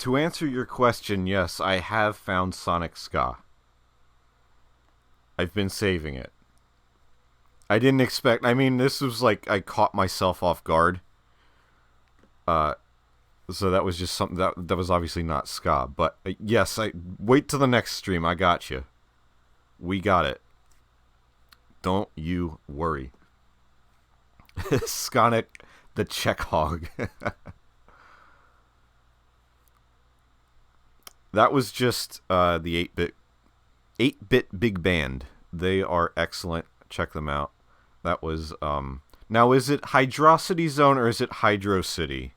To answer your question, yes, I have found Sonic Ska. I've been saving it. I didn't expect... I mean, this was like... I caught myself off guard. So that was just something... That was obviously not Ska. But, yes, wait till the next stream. I got you. We got it. Don't you worry. Sonic the Check Hog. That was just the 8-bit Big Band. They are excellent. Check them out. That was now is it Hydrocity Zone or is it Hydro City?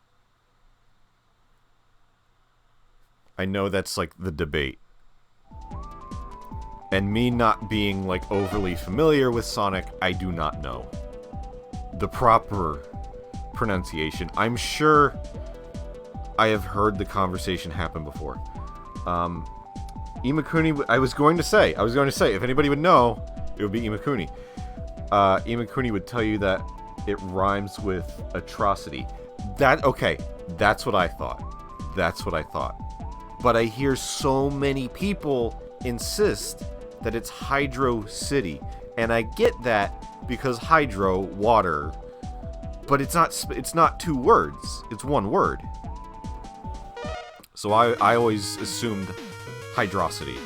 I know that's like the debate. And me not being like overly familiar with Sonic, I do not know the proper pronunciation. I'm sure I have heard the conversation happen before. Imakuni, I was going to say, if anybody would know, it would be Imakuni. Imakuni would tell you that it rhymes with atrocity. Okay, that's what I thought. But I hear so many people insist that it's Hydro City. And I get that because hydro, water, but it's not two words, it's one word. So I always assumed Hydrocity.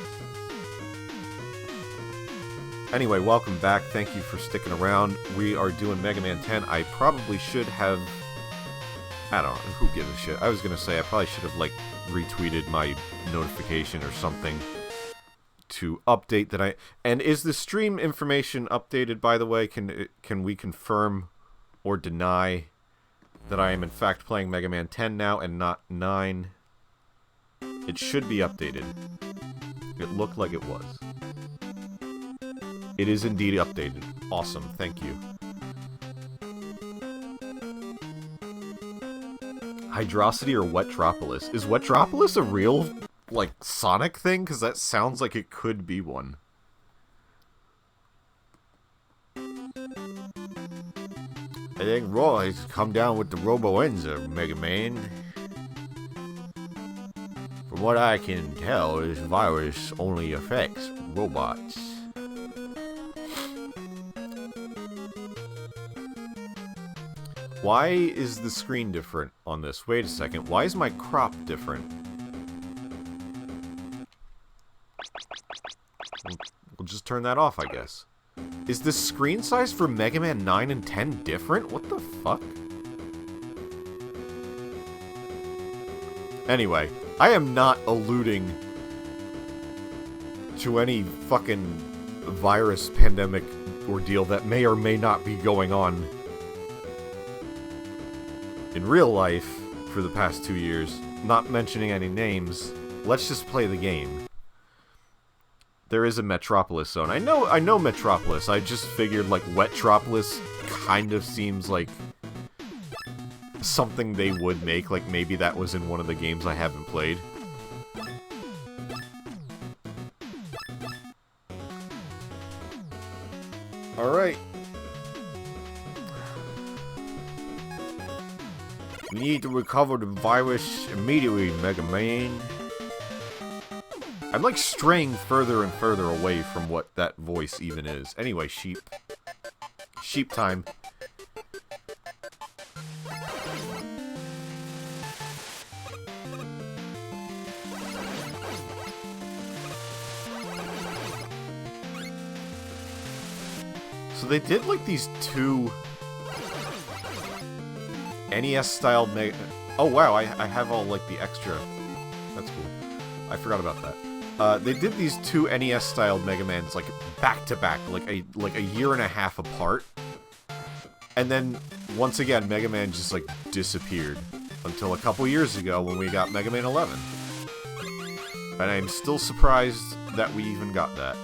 Anyway, welcome back. Thank you for sticking around. We are doing Mega Man 10. I probably should have... I don't know. Who gives a shit? I was going to say I probably should have, like, retweeted my notification or something to update that I... And is the stream information updated, by the way? Can we confirm or deny that I am, in fact, playing Mega Man 10 now and not 9? It should be updated. It looked like it was. It is indeed updated. Awesome, thank you. Hydrocity or Wetropolis? Is Wetropolis a real, like, Sonic thing? Because that sounds like it could be one. I think Roy's come down with the Robo-Enza, Mega Man. From what I can tell, this virus only affects robots. Why is the screen different on this? Wait a second. Why is my crop different? We'll just turn that off, I guess. Is the screen size for Mega Man 9 and 10 different? What the fuck? Anyway, I am not alluding to any fucking virus pandemic ordeal that may or may not be going on in real life for the past 2 years. Not mentioning any names. Let's just play the game. There is a Metropolis zone. I know Metropolis. I just figured, like, Wetropolis kind of seems like something they would make. Like, maybe that was in one of the games I haven't played. Alright. We need to recover the virus immediately, Mega Man. I'm like straying further and further away from what that voice even is. Anyway, sheep. Sheep time. So they did like these two NES-style Mega... Oh wow, I have all like the extra... That's cool. I forgot about that. They did these two NES-style Mega Mans like back-to-back, like a year and a half apart. And then, once again, Mega Man just like disappeared. Until a couple years ago when we got Mega Man 11. And I'm still surprised that we even got that.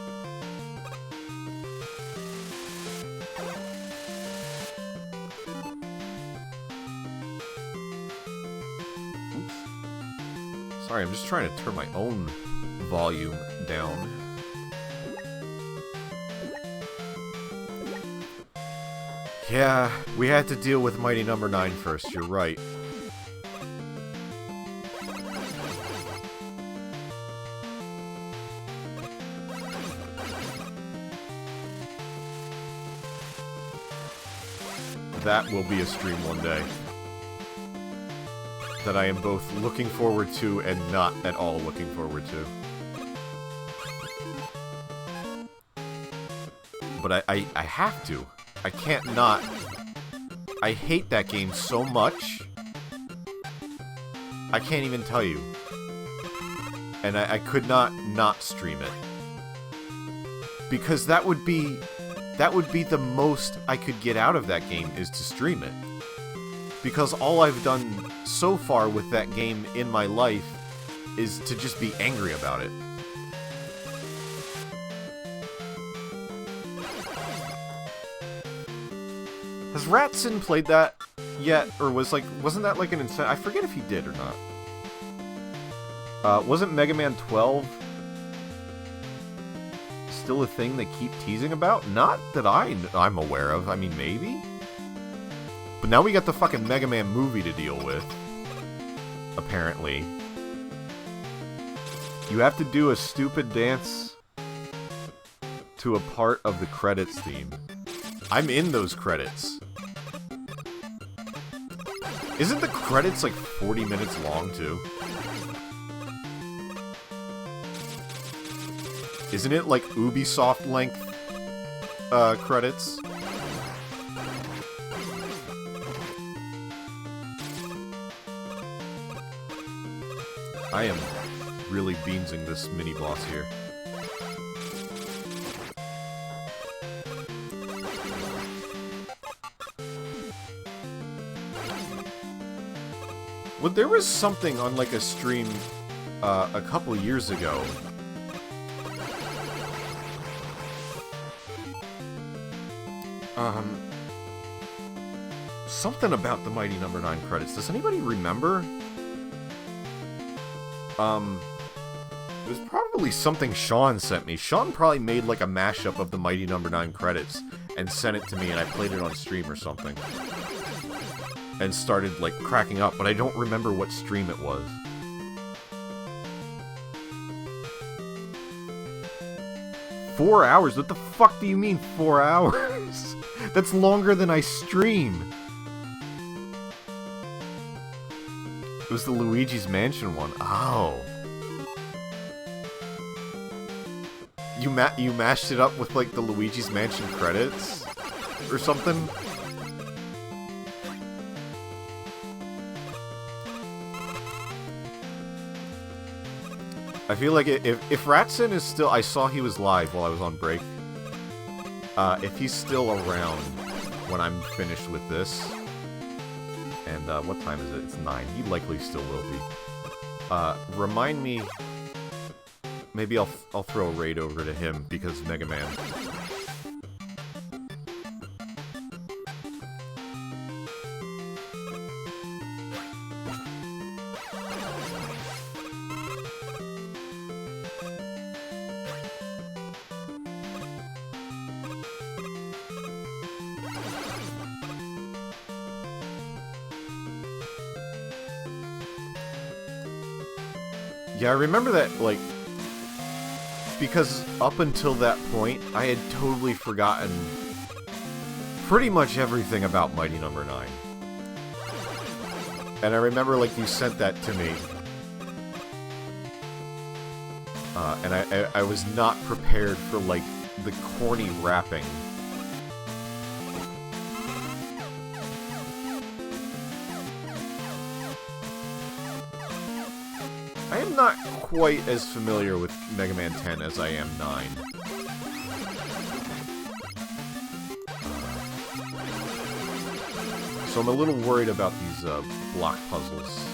Sorry, I'm just trying to turn my own volume down. Yeah, we had to deal with Mighty Number 9 first, you're right. that will be a stream one day. That I am both looking forward to and not at all looking forward to. But I have to. I can't not. I hate that game so much. I can't even tell you. And I could not stream it. Because that would be the most I could get out of that game, is to stream it. Because all I've done so far with that game in my life is to just be angry about it. Has Ratson played that yet? Or wasn't that like an incentive? I forget if he did or not. Wasn't Mega Man 12 still a thing they keep teasing about? Not that I'm aware of. I mean, maybe? But now we got the fucking Mega Man movie to deal with. Apparently. You have to do a stupid dance to a part of the credits theme. I'm in those credits. Isn't the credits like 40 minutes long, too? Isn't it like Ubisoft length credits? I am really beansing this mini-boss here. Well, there was something on like a stream a couple years ago. Something about the Mighty Number 9 credits. Does anybody remember? It was probably something Sean sent me. Sean probably made like a mashup of the Mighty Number 9 credits and sent it to me, and I played it on stream or something. And started like cracking up, but I don't remember what stream it was. "4 hours? What the fuck do you mean 4 hours? That's longer than I stream." It was the Luigi's Mansion one. Oh. You mashed it up with like the Luigi's Mansion credits? Or something? I feel like if Ratson is still... I saw he was live while I was on break. If he's still around when I'm finished with this... And, what time is it? It's 9. He likely still will be. Remind me... Maybe I'll throw a raid over to him, because Mega Man. Yeah, I remember that, like, because up until that point, I had totally forgotten pretty much everything about Mighty Number 9. And I remember, like, you sent that to me. And I was not prepared for, like, the corny rapping. I am not quite as familiar with Mega Man 10 as I am 9. So I'm a little worried about these block puzzles.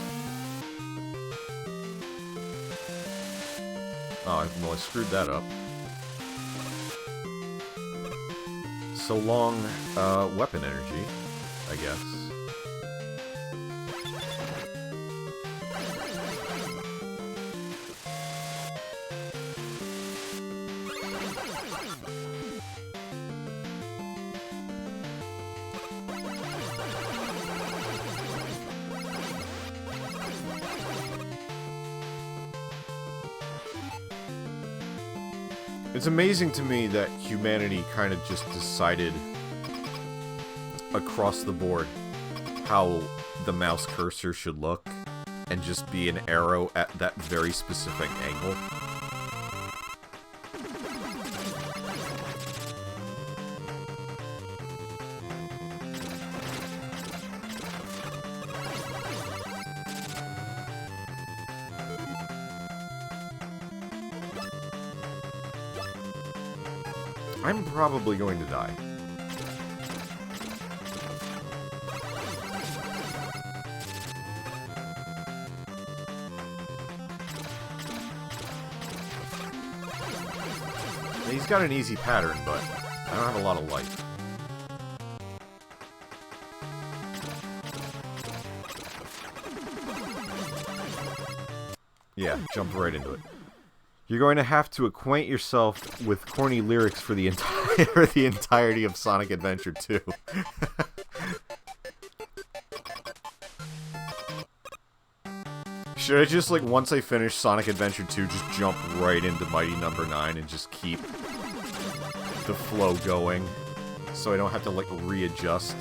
Oh, well, I screwed that up. So long, weapon energy, I guess. It's amazing to me that humanity kind of just decided across the board how the mouse cursor should look and just be an arrow at that very specific angle. I'm probably going to die. He's got an easy pattern, but I don't have a lot of life. Yeah, jump right into it. You're going to have to acquaint yourself with corny lyrics for the entirety of Sonic Adventure 2. Should I just, like, once I finish Sonic Adventure 2, just jump right into Mighty Number 9 and just keep the flow going, so I don't have to, like, readjust?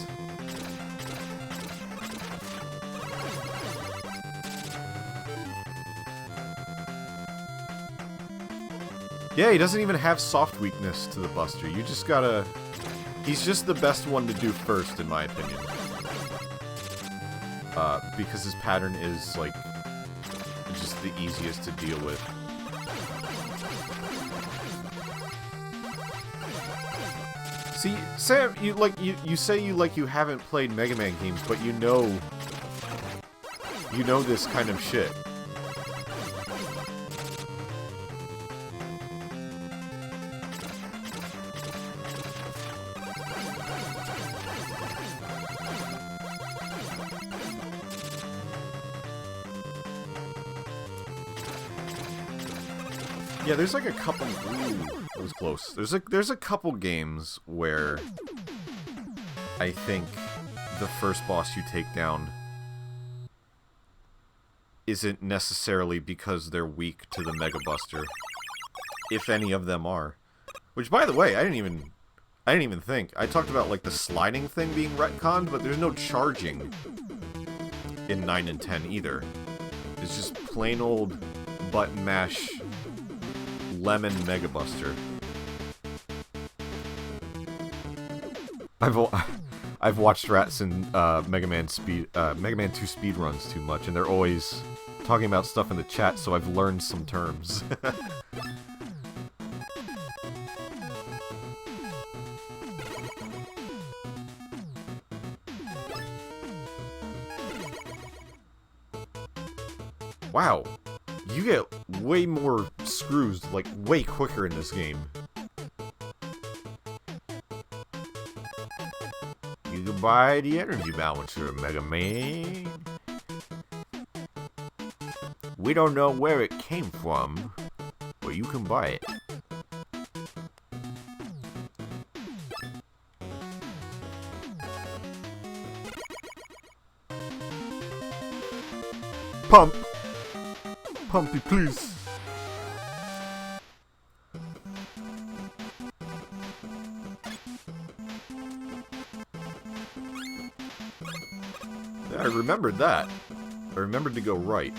Yeah, he doesn't even have soft weakness to the Buster. You just gotta... He's just the best one to do first, in my opinion. Because his pattern is, like, just the easiest to deal with. See, Sam, you say you haven't played Mega Man games, but you know this kind of shit. Yeah, there's like a couple... Ooh, that was close. There's a couple games where I think the first boss you take down isn't necessarily because they're weak to the Mega Buster, if any of them are. Which, by the way, I didn't even think. I talked about like the sliding thing being retconned, but there's no charging in 9 and 10 either. It's just plain old button mash Lemon Mega Buster. I've watched Rats and Mega Man 2 speedruns too much, and they're always talking about stuff in the chat, so I've learned some terms. Wow. You get way more screws, like, way quicker in this game. You can buy the energy balancer, Mega Man. We don't know where it came from, but you can buy it. Pump! Pumpy, please. Yeah, I remembered that. I remembered to go right.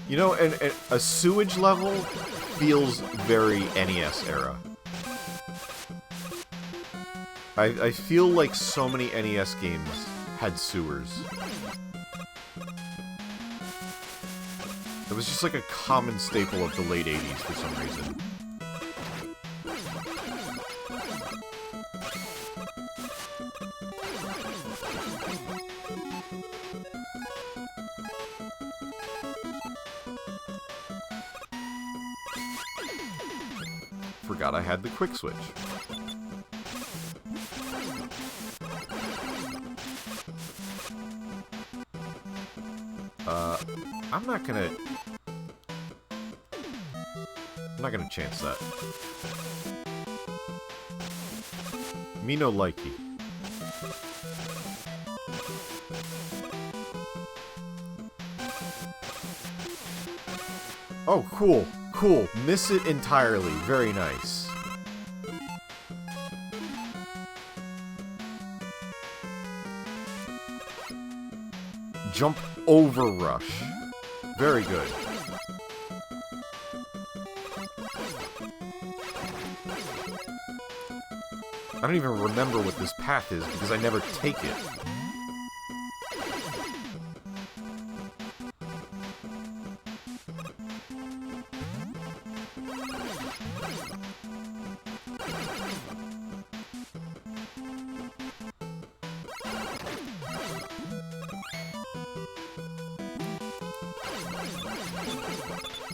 You know, and a sewage level feels very NES era. I feel like so many NES games had sewers. It was just like a common staple of the late 80s for some reason. Forgot I had the quick switch. I'm not gonna chance that. Me no likey. Oh, cool. Cool. Miss it entirely. Very nice. Jump over rush. Very good. I don't even remember what this path is because I never take it.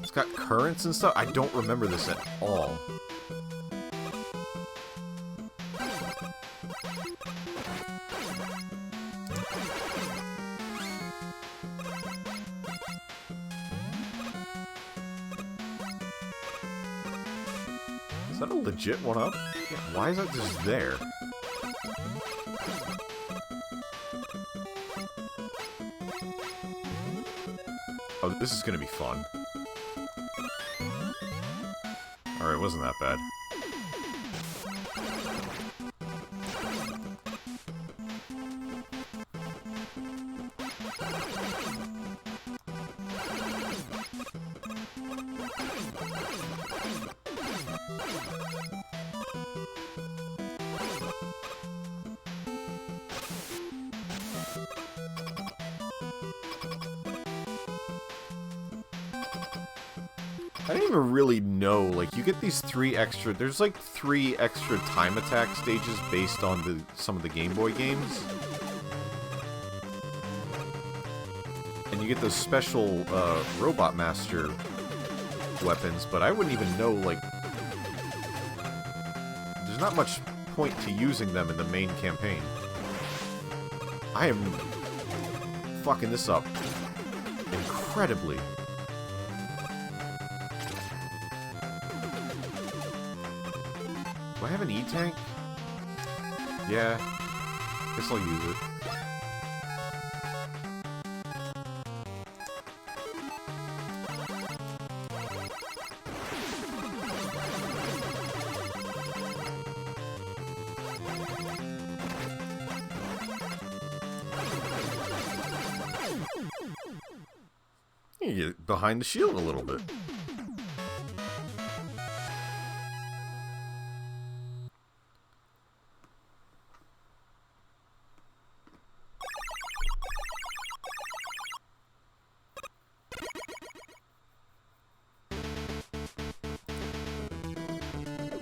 It's got currents and stuff. I don't remember this at all. Is that a legit one-up? Yeah, why is that just there? Oh, this is gonna be fun. Alright, wasn't that bad. I didn't even really know, like, you get these there's like 3 extra time attack stages based on some of the Game Boy games. And you get those special, Robot Master weapons, but I wouldn't even know, like, there's not much point to using them in the main campaign. I am fucking this up incredibly. Do I have an E-tank? Yeah. Guess I'll use it. You get behind the shield a little bit.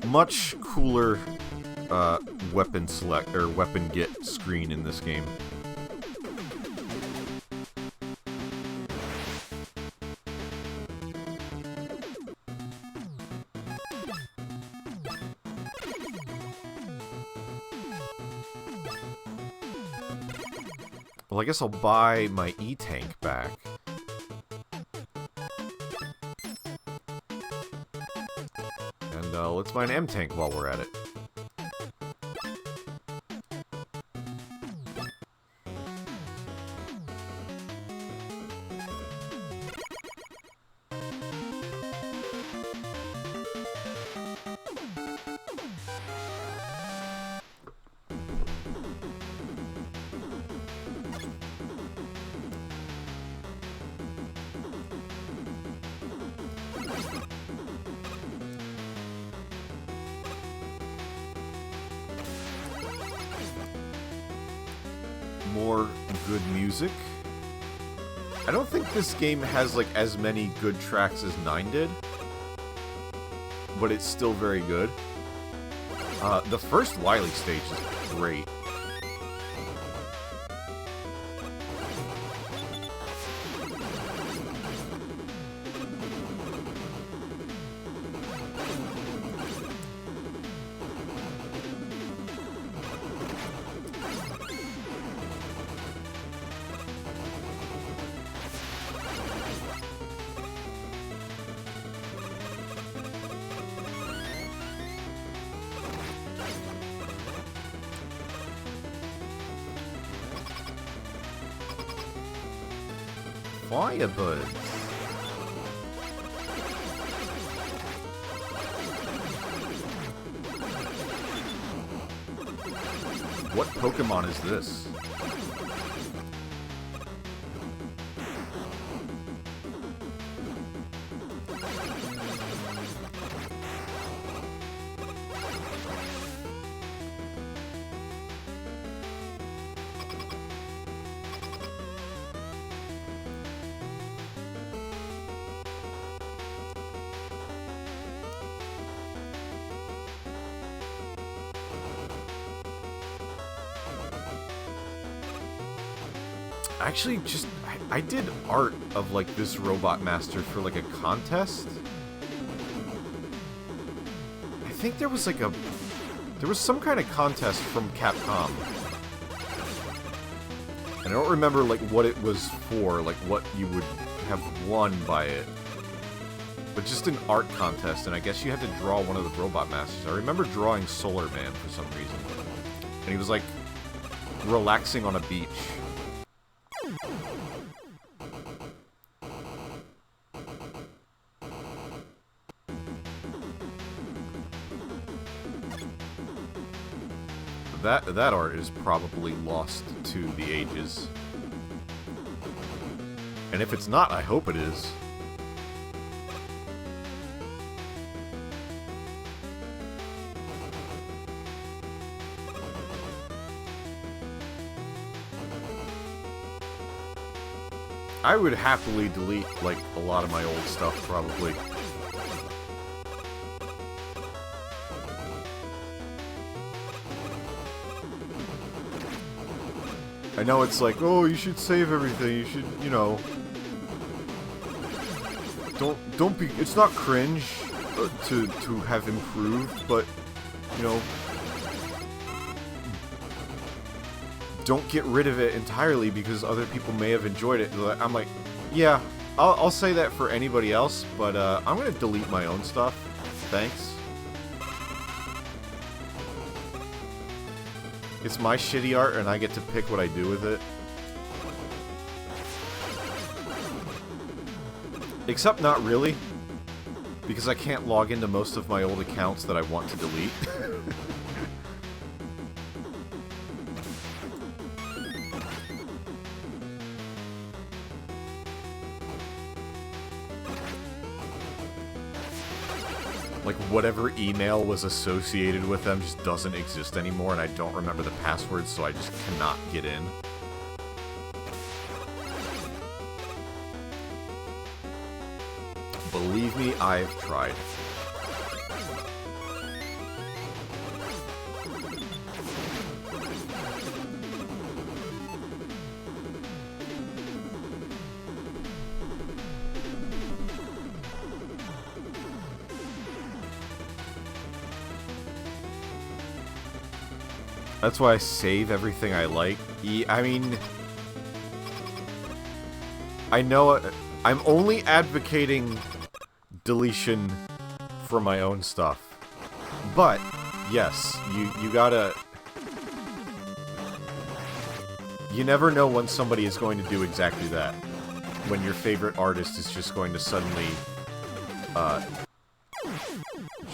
Much cooler weapon select or weapon get screen in this game. Well, I guess I'll buy my E-tank back. And let's buy an M-tank while we're at it. More good music. I don't think this game has like as many good tracks as 9 did, but it's still very good. The first Wily stage is great. Firebuds. What Pokemon is this? Actually, just I did art of like this Robot Master for like a contest. I think there was some kind of contest from Capcom. And I don't remember like what it was for, like what you would have won by it. But just an art contest, and I guess you had to draw one of the Robot Masters. I remember drawing Solar Man for some reason. And he was like relaxing on a beach. That art is probably lost to the ages. And if it's not, I hope it is. I would happily delete, like, a lot of my old stuff, probably. I know it's like, oh, you should save everything, you should, you know... Don't be... It's not cringe to have improved, but, you know... Don't get rid of it entirely because other people may have enjoyed it. I'm like, yeah, I'll say that for anybody else, but I'm gonna delete my own stuff. Thanks. It's my shitty art and I get to pick what I do with it. Except not really, because I can't log into most of my old accounts that I want to delete. Like, whatever email was associated with them just doesn't exist anymore, and I don't remember the password, so I just cannot get in. Believe me, I've tried. That's why I save everything I like. I mean... I know... I'm only advocating deletion for my own stuff. But, yes, you gotta... You never know when somebody is going to do exactly that. When your favorite artist is just going to suddenly...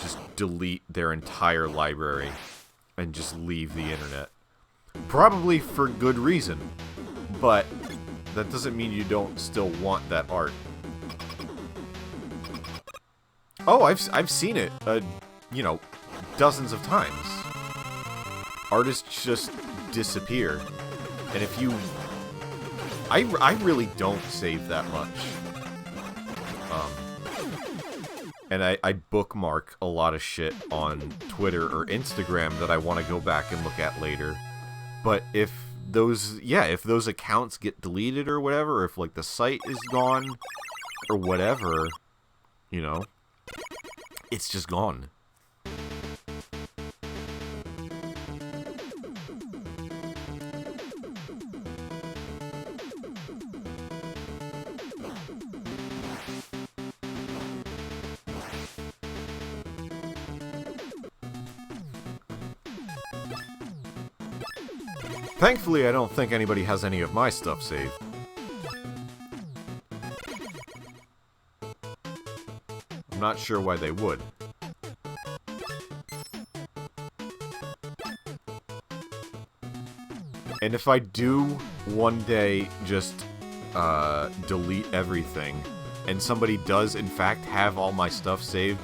just delete their entire library. And just leave the internet. Probably for good reason. But that doesn't mean you don't still want that art. Oh, I've seen it, you know, dozens of times. Artists just disappear. And if you... I really don't save that much. And I bookmark a lot of shit on Twitter or Instagram that I want to go back and look at later. But if those, if those accounts get deleted or whatever, or if, like, the site is gone or whatever, you know, it's just gone. Thankfully, I don't think anybody has any of my stuff saved. I'm not sure why they would. And if I do one day just delete everything, and somebody does in fact have all my stuff saved,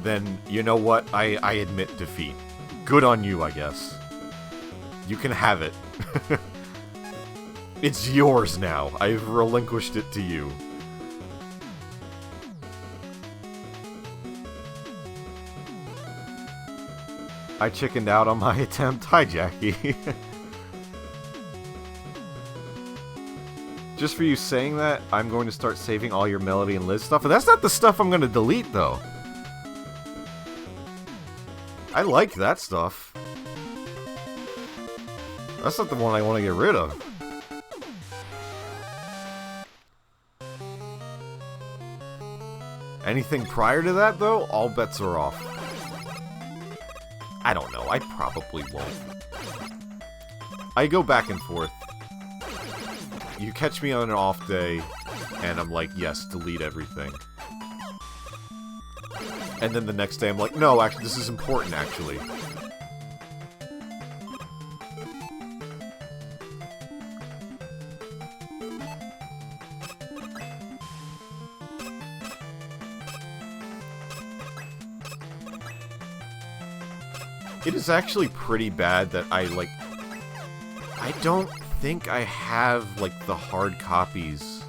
then you know what? I admit defeat. Good on you, I guess. You can have it. It's yours now. I've relinquished it to you. I chickened out on my attempt. Hi, Jackie. Just for you saying that, I'm going to start saving all your Melody and Liz stuff. And that's not the stuff I'm going to delete, though. I like that stuff. That's not the one I want to get rid of. Anything prior to that, though, all bets are off. I don't know. I probably won't. I go back and forth. You catch me on an off day, and I'm like, yes, delete everything. And then the next day I'm like, no, actually, this is important, actually. It is actually pretty bad that I don't think I have, like, the hard copies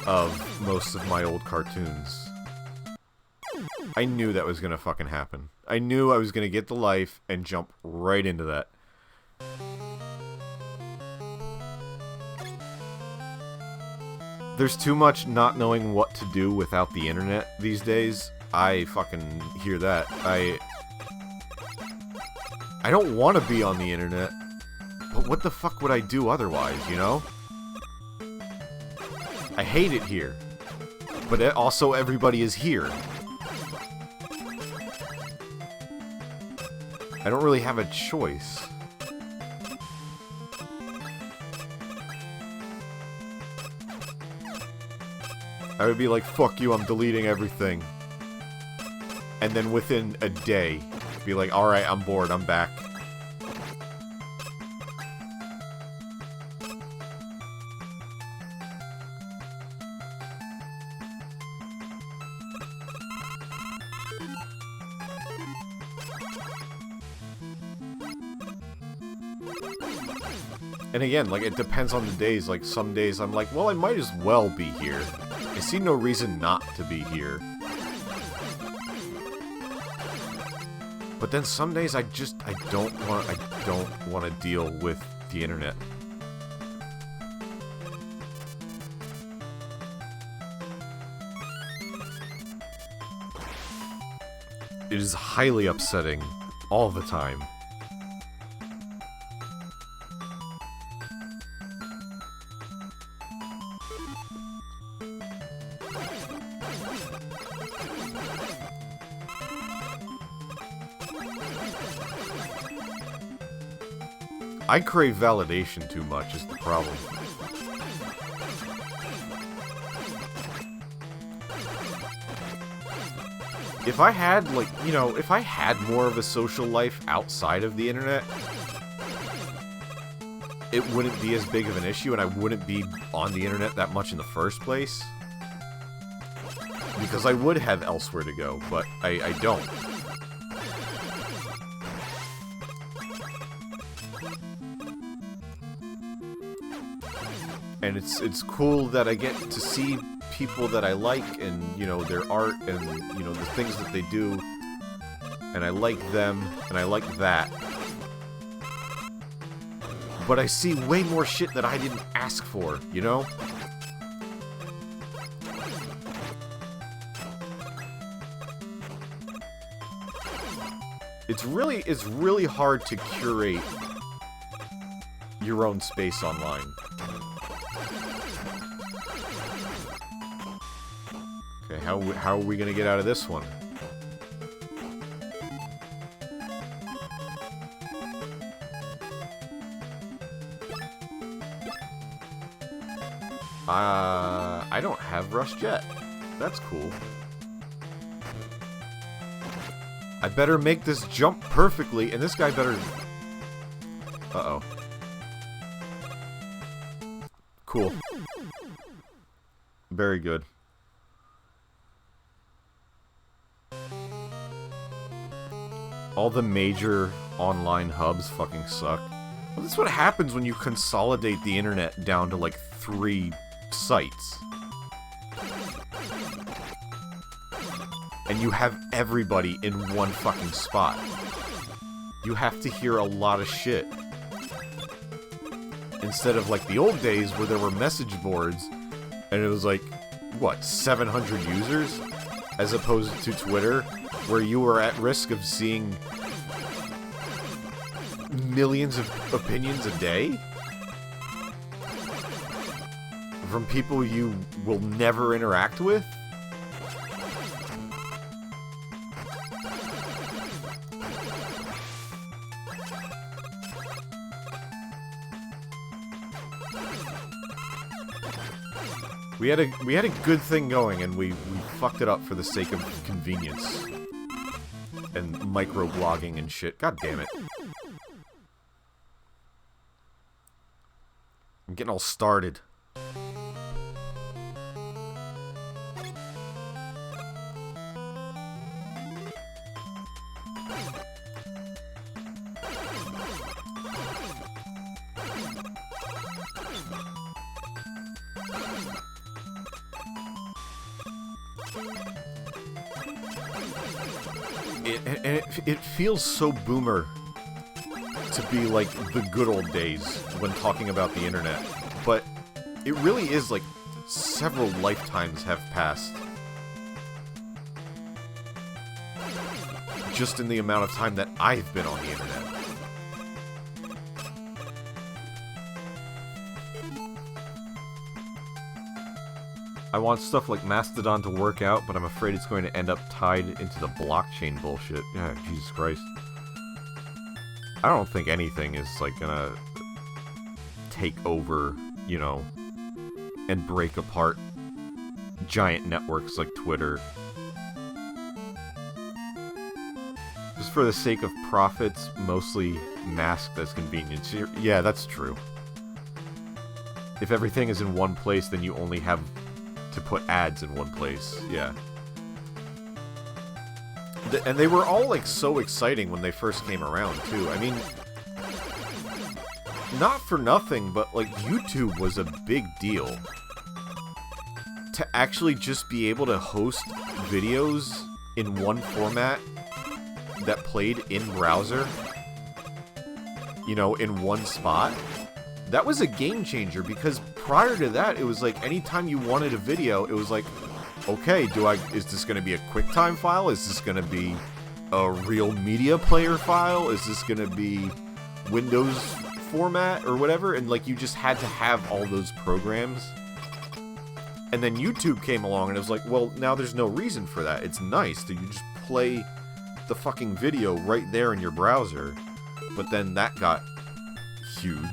of most of my old cartoons. I knew that was gonna fucking happen. I knew I was gonna get the life and jump right into that. There's too much not knowing what to do without the internet these days. I fucking hear that. I don't want to be on the internet, but what the fuck would I do otherwise, you know? I hate it here, but also everybody is here. I don't really have a choice. I would be like, fuck you, I'm deleting everything. And then within a day, be like, alright, I'm bored, I'm back. And again, like, it depends on the days. Like, some days I'm like, well, I might as well be here. I see no reason not to be here. But then some days I don't want to deal with the internet. It is highly upsetting all the time. I crave validation too much is the problem. If I had, like, you know, if I had more of a social life outside of the internet, it wouldn't be as big of an issue and I wouldn't be on the internet that much in the first place. Because I would have elsewhere to go, but I don't. And it's cool that I get to see people that I like and, you know, their art and, you know, the things that they do. And I like them, and I like that. But I see way more shit that I didn't ask for, you know? It's really hard to curate your own space online. Okay, how are we gonna get out of this one? I don't have Rush yet. That's cool. I better make this jump perfectly, and this guy better Uh-oh. Cool. Very good. All the major online hubs fucking suck. Well, that's what happens when you consolidate the internet down to like 3 sites. And you have everybody in one fucking spot. You have to hear a lot of shit. Instead of like the old days where there were message boards and it was like, what, 700 users? As opposed to Twitter, where you were at risk of seeing millions of opinions a day? From people you will never interact with? We had a good thing going, and we fucked it up for the sake of convenience. And microblogging and shit. God damn it. I'm getting all started. It feels so boomer to be like the good old days when talking about the internet, but it really is like several lifetimes have passed just in the amount of time that I've been on the internet. I want stuff like Mastodon to work out, but I'm afraid it's going to end up tied into the blockchain bullshit. Yeah, Jesus Christ. I don't think anything is, like, gonna take over, you know, and break apart giant networks like Twitter. Just for the sake of profits, mostly masked as convenience. Yeah, that's true. If everything is in one place, then you only have to put ads in one place. Yeah. And they were all, like, so exciting when they first came around, too. I mean, not for nothing, but, like, YouTube was a big deal. To actually just be able to host videos in one format that played in browser, you know, in one spot, that was a game changer, because prior to that, it was like, anytime you wanted a video, it was like, okay, is this going to be a QuickTime file? Is this going to be a real media player file? Is this going to be Windows format or whatever? And like, you just had to have all those programs. And then YouTube came along and it was like, well, now there's no reason for that. It's nice that you just play the fucking video right there in your browser. But then that got huge.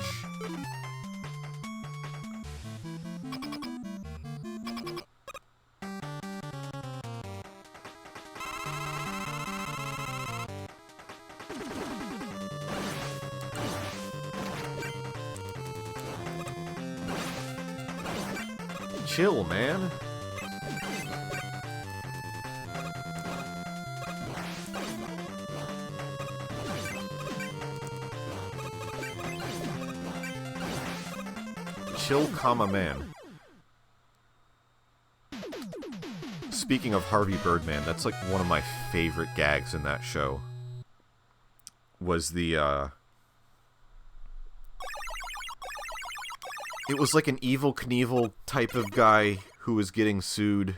Chill, man. Chill, comma, man. Speaking of Harvey Birdman, that's like one of my favorite gags in that show. Was the, it was like an Evel Knievel type of guy who was getting sued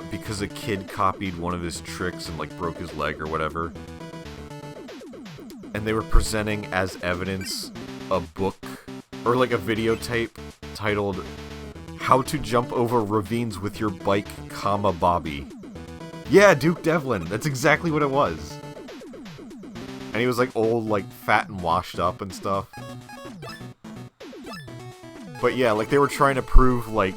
because a kid copied one of his tricks and like broke his leg or whatever. And they were presenting as evidence a book or like a videotape titled "How to Jump Over Ravines with Your Bike, comma Bobby." Yeah, Duke Devlin. That's exactly what it was. And he was like old, like fat and washed up and stuff. But yeah, like they were trying to prove like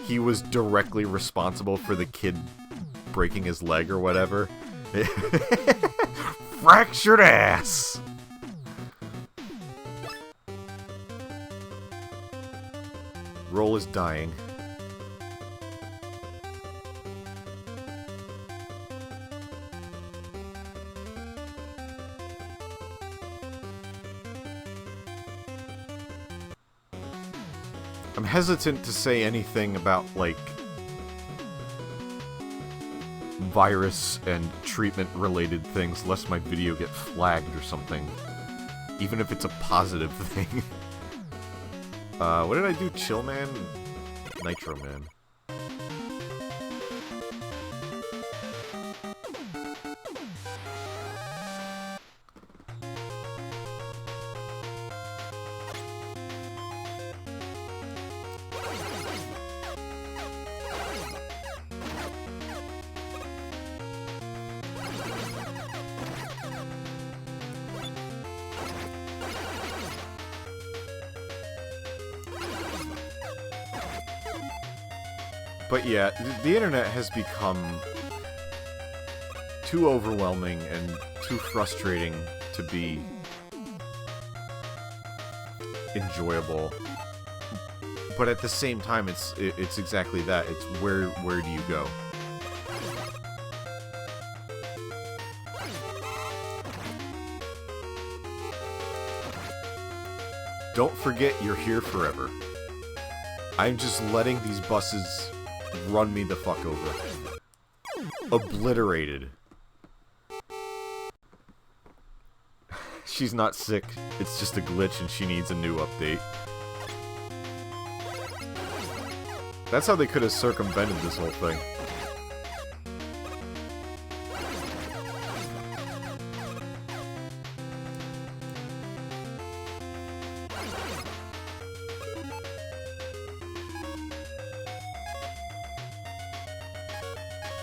he was directly responsible for the kid breaking his leg or whatever. fractured ass! Roll is dying. I'm hesitant to say anything about, like, virus and treatment-related things, lest my video get flagged or something. Even if it's a positive thing. What did I do? Chill Man? Nitro Man. But yeah, the internet has become too overwhelming and too frustrating to be enjoyable. But at the same time, it's exactly that. It's where do you go? Don't forget you're here forever. I'm just letting these buses run me the fuck over. Obliterated. She's not sick. It's just a glitch and she needs a new update. That's how they could have circumvented this whole thing.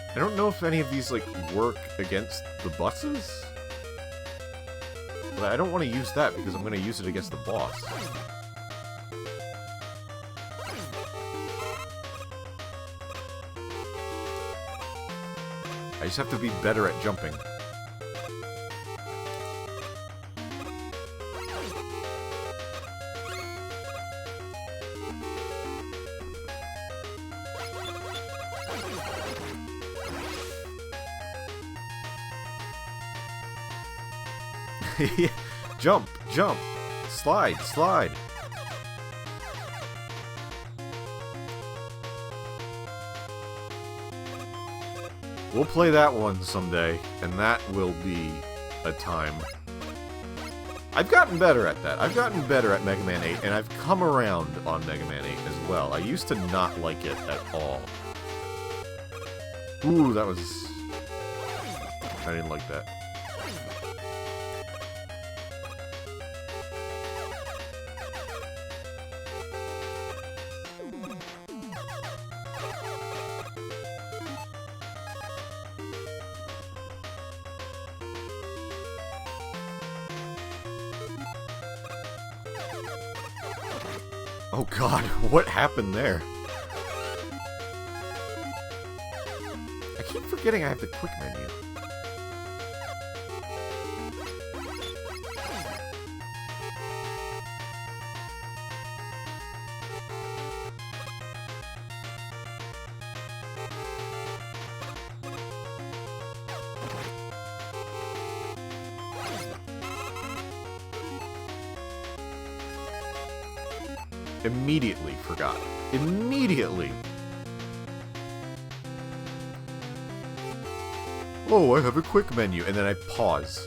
I don't know if any of these, like, work against the buses? But I don't want to use that because I'm going to use it against the boss. I just have to be better at jumping. Jump, jump, slide, slide. We'll play that one someday, and that will be a time. I've gotten better at that. I've gotten better at Mega Man 8, and I've come around on Mega Man 8 as well. I used to not like it at all. Ooh, that was... I didn't like that. Oh god, what happened there? I keep forgetting I have the quick menu. Immediately forgot. Immediately! Oh, I have a quick menu, and then I pause.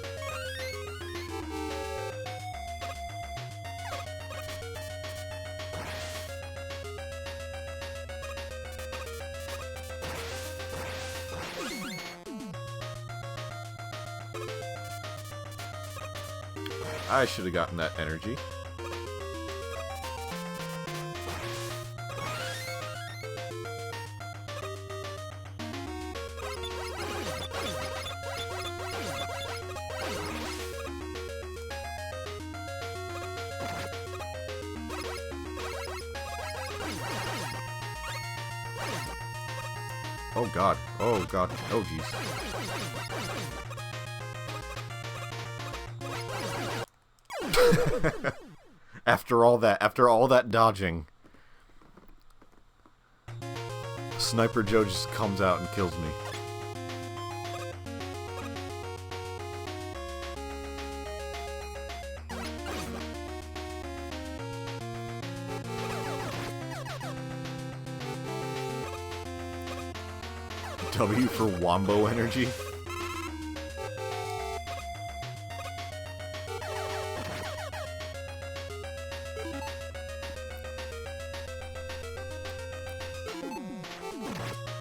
I should have gotten that energy. Oh god. Oh god. Oh jeez. After all that dodging, Sniper Joe just comes out and kills me. W for Wombo energy.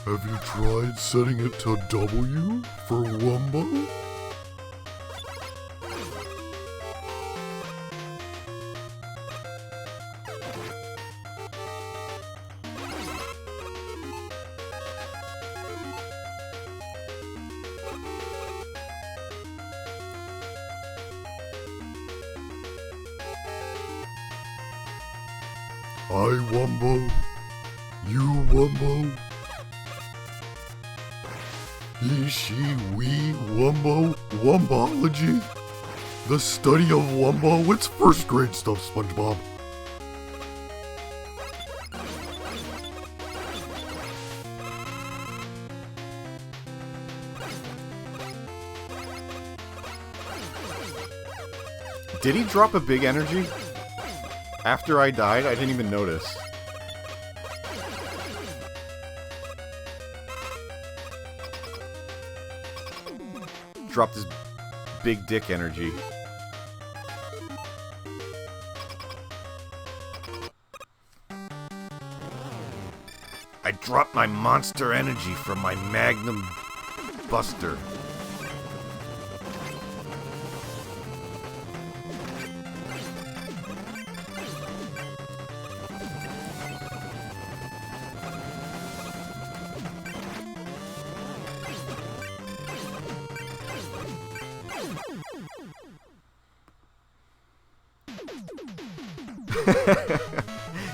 Have you tried setting it to W for Wumbo? I Wumbo, you Wumbo. He, she, we, Wumbo, Wumbology. The study of Wumbo, it's first grade stuff, SpongeBob. Did he drop a big energy? After I died, I didn't even notice. Dropped his big dick energy. I dropped my monster energy from my Magnum Buster.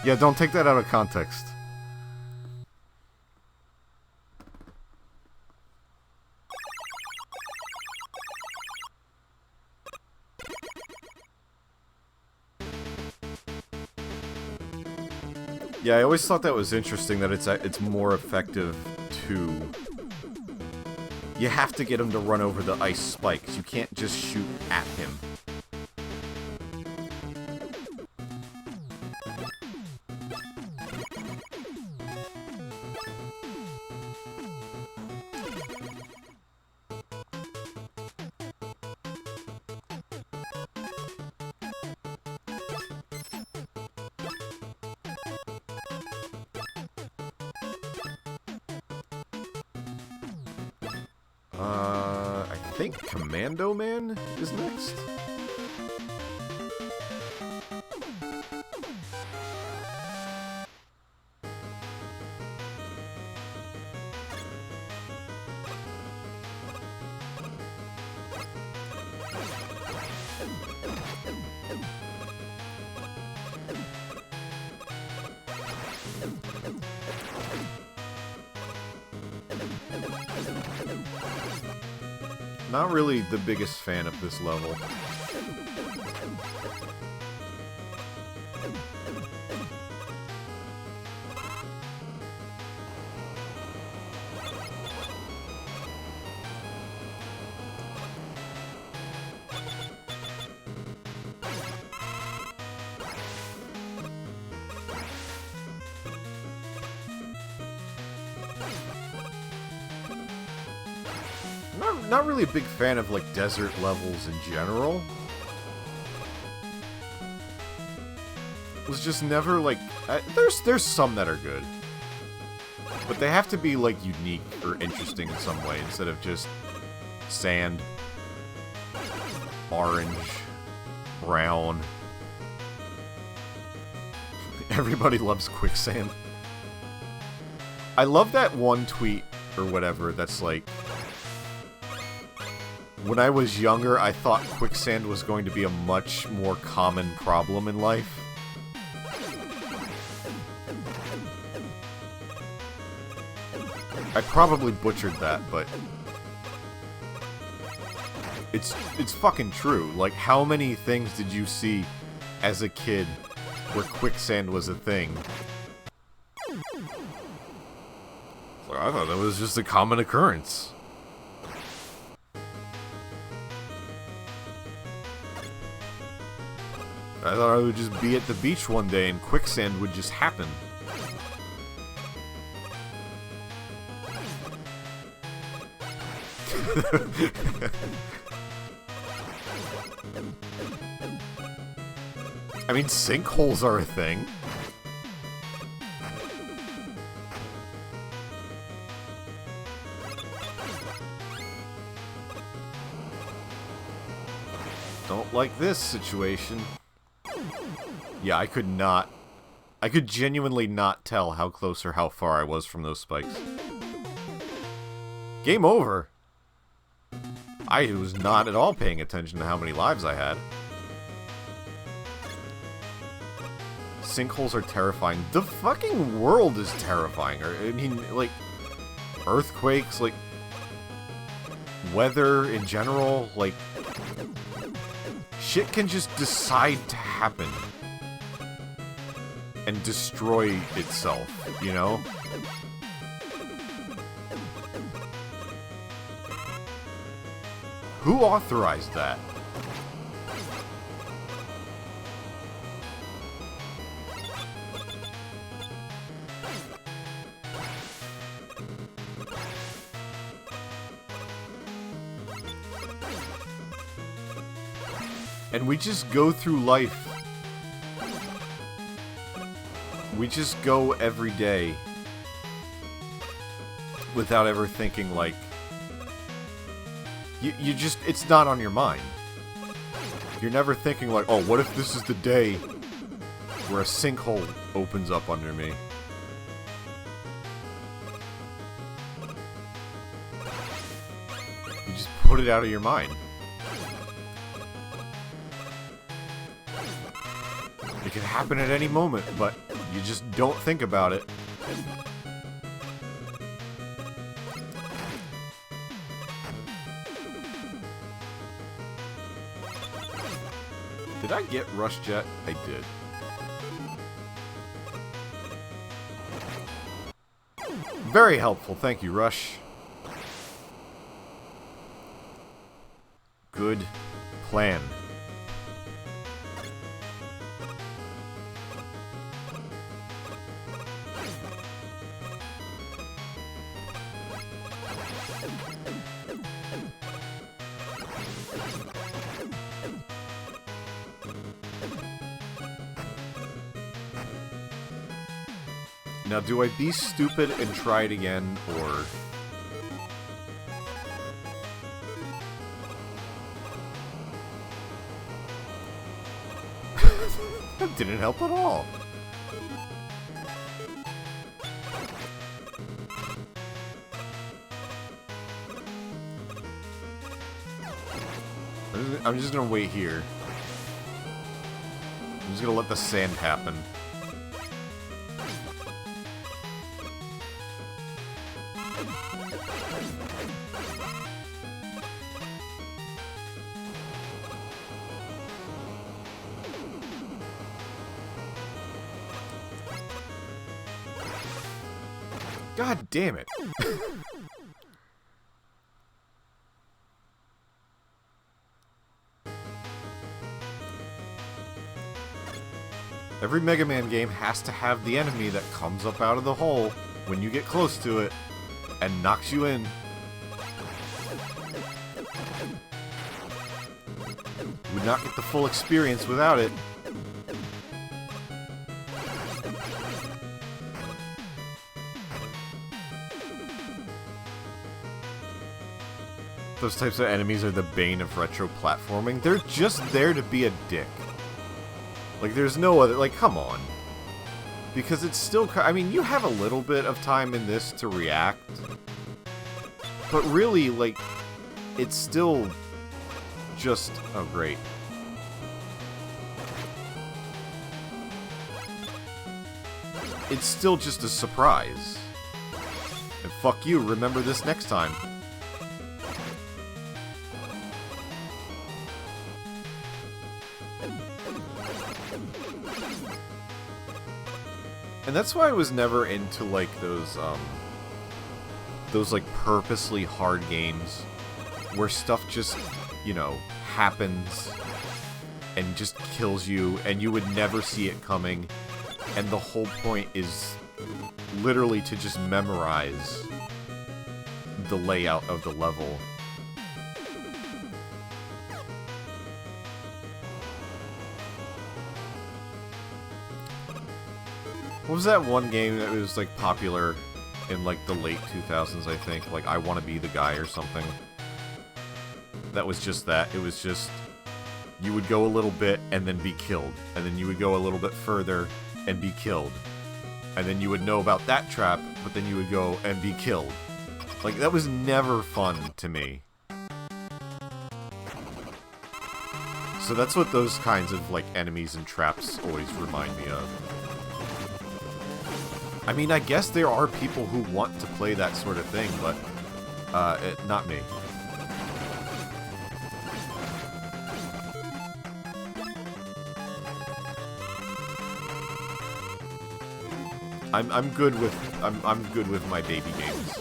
Yeah, don't take that out of context. Yeah, I always thought that was interesting that it's more effective to... You have to get him to run over the ice spikes. You can't just shoot at him. I think Commando Man is next? Not really the biggest fan of this level. Not really a big fan of, like, desert levels in general. It was just never, like... there's some that are good. But they have to be, like, unique or interesting in some way, instead of just sand, orange, brown. Everybody loves quicksand. I love that one tweet, or whatever, that's like... When I was younger, I thought quicksand was going to be a much more common problem in life. I probably butchered that, but... It's fucking true. Like, how many things did you see as a kid where quicksand was a thing? Like, I thought that was just a common occurrence. I thought I would just be at the beach one day and quicksand would just happen. I mean, sinkholes are a thing. Don't like this situation. Yeah, I could genuinely not tell how close or how far I was from those spikes. Game over! I was not at all paying attention to how many lives I had. Sinkholes are terrifying. The fucking world is terrifying. I mean, like, earthquakes, like, weather in general, like, shit can just decide to happen and destroy itself, you know? Who authorized that? And we just go through life. We just go every day without ever thinking, like, you just, it's not on your mind. You're never thinking like, oh, what if this is the day where a sinkhole opens up under me? You just put it out of your mind. It can happen at any moment, but you just don't think about it. Did I get Rush Jet? I did. Very helpful, thank you, Rush. Good plan. Now, do I be stupid and try it again, or... That didn't help at all. I'm just gonna wait here. I'm just gonna let the sand happen. God damn it. Every Mega Man game has to have the enemy that comes up out of the hole when you get close to it and knocks you in. You would not get the full experience without it. Those types of enemies are the bane of retro platforming. They're just there to be a dick. Like, there's no other... Like, come on. Because it's still... I mean, you have a little bit of time in this to react. But really, like, it's still just... Oh, great. It's still just a surprise. And fuck you, remember this next time. And that's why I was never into, like, those, like, purposely hard games where stuff just, you know, happens and just kills you, and you would never see it coming, and the whole point is literally to just memorize the layout of the level. What was that one game that was, like, popular in, like, the late 2000s, I think? Like, I Wanna Be the Guy or something. That was just that. It was just, you would go a little bit and then be killed. And then you would go a little bit further and be killed. And then you would know about that trap, but then you would go and be killed. Like, that was never fun to me. So that's what those kinds of, like, enemies and traps always remind me of. I mean, I guess there are people who want to play that sort of thing, but not me. I'm good with my baby games.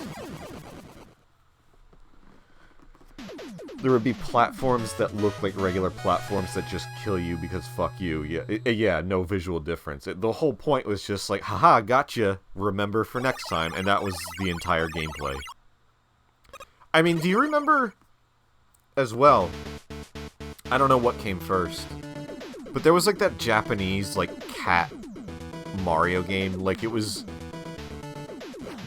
There would be platforms that look like regular platforms that just kill you because fuck you. Yeah, no visual difference. The whole point was just like, haha, gotcha, remember for next time, and that was the entire gameplay. I mean, do you remember as well? I don't know what came first, but there was like that Japanese like cat Mario game. Like, it was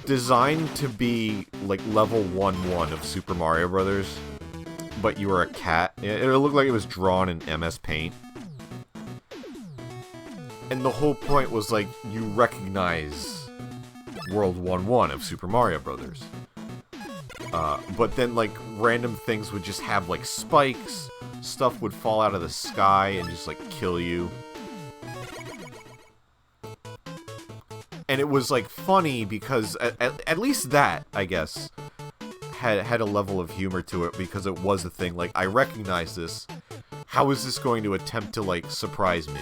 designed to be like level 1-1 of Super Mario Brothers. But you were a cat. It looked like it was drawn in MS Paint. And the whole point was, like, you recognize World 1-1 of Super Mario Brothers. But then, like, random things would just have, like, spikes. Stuff would fall out of the sky and just, like, kill you. And it was, like, funny because, at least that, I guess, had a level of humor to it because it was a thing. Like, I recognize this. How is this going to attempt to, like, surprise me?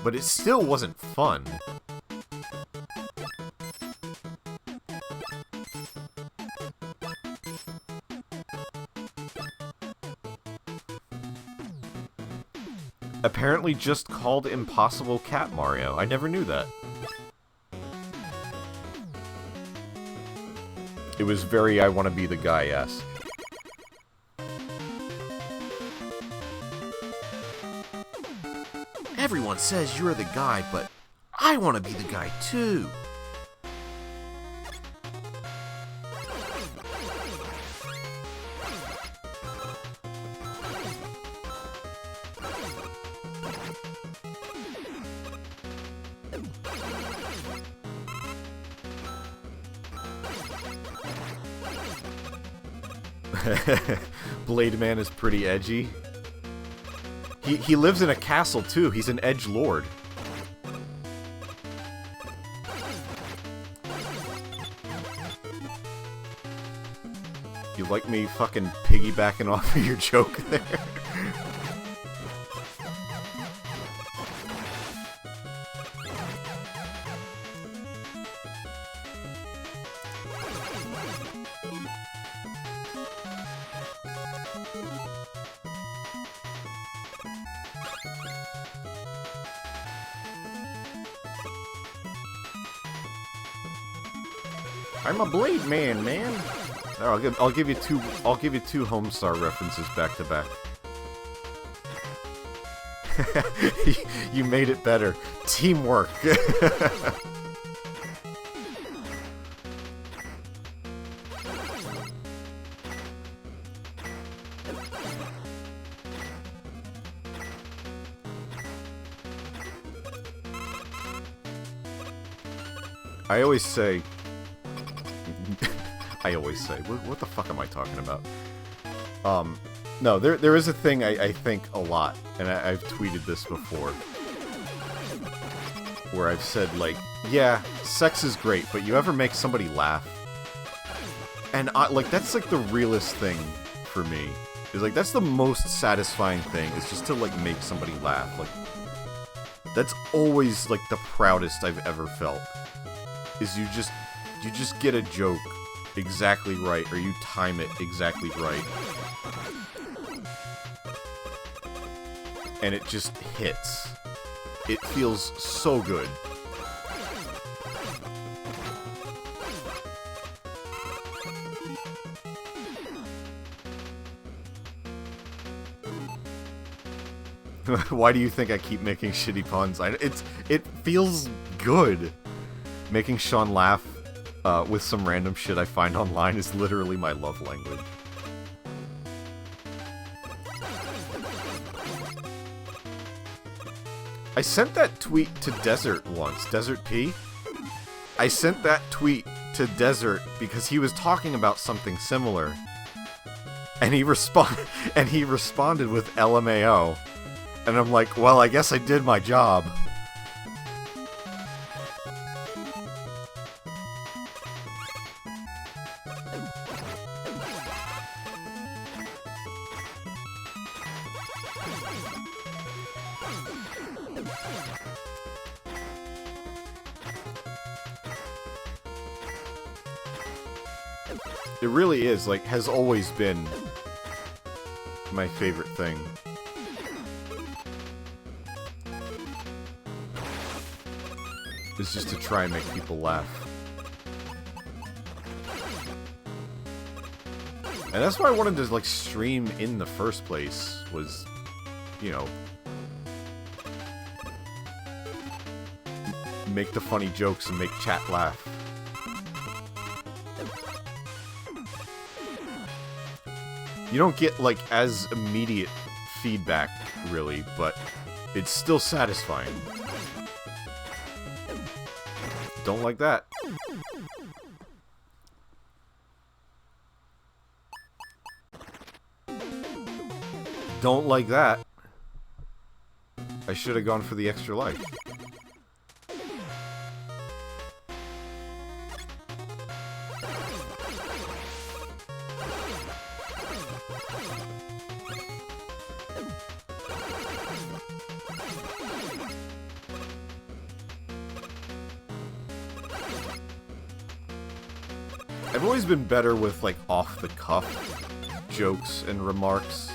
But it still wasn't fun. Apparently just called Impossible Cat Mario. I never knew that. It was very I Wanna Be the Guy-esque. Everyone says you're the guy, but I wanna be the guy too. Blade Man is pretty edgy. He lives in a castle too. He's an edge lord. You like me fucking piggybacking off of your joke there? I'm a Blade Man, man. I'll give you two Homestar references back to back. You made it better. Teamwork. I always say, what the fuck am I talking about? No, there is a thing I think a lot, and I've tweeted this before, where I've said, like, yeah, sex is great, but you ever make somebody laugh? And, like, that's, like, the realest thing for me. Is, like, that's the most satisfying thing, is just to, like, make somebody laugh. Like, That's always, like, the proudest I've ever felt. Is you just get a joke exactly right, or you time it exactly right. And it just hits. It feels so good. Why do you think I keep making shitty puns? It feels good. Making Sean laugh with some random shit I find online is literally my love language. I sent that tweet to Desert once. Desert P? I sent that tweet to Desert because he was talking about something similar. And he responded with LMAO. And I'm like, well, I guess I did my job. It really is, like, has always been my favorite thing. Is just to try and make people laugh. And that's why I wanted to, like, stream in the first place, was, you know, make the funny jokes and make chat laugh. You don't get, like, as immediate feedback, really, but it's still satisfying. Don't like that. Don't like that. I should have gone for the extra life. I've always been better with, like, off-the-cuff jokes and remarks.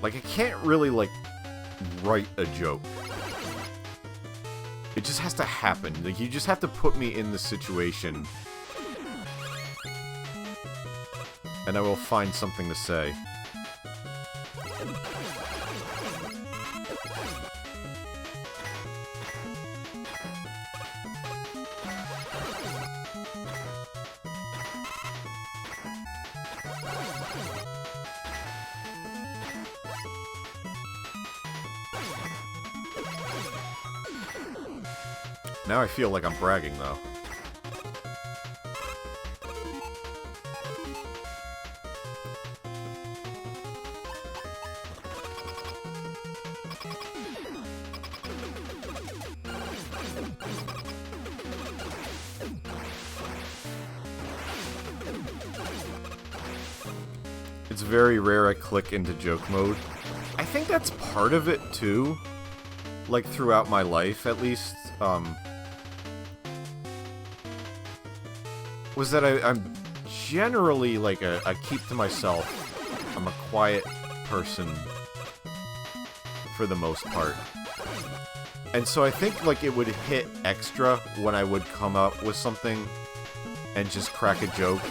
Like, I can't really, like, write a joke. It just has to happen. Like, you just have to put me in the situation. And I will find something to say. Now I feel like I'm bragging, though. It's very rare I click into joke mode. I think that's part of it, too. Like, throughout my life, at least. Was that I'm generally, like, I keep to myself. I'm a quiet person for the most part. And so I think, like, it would hit extra when I would come up with something and just crack a joke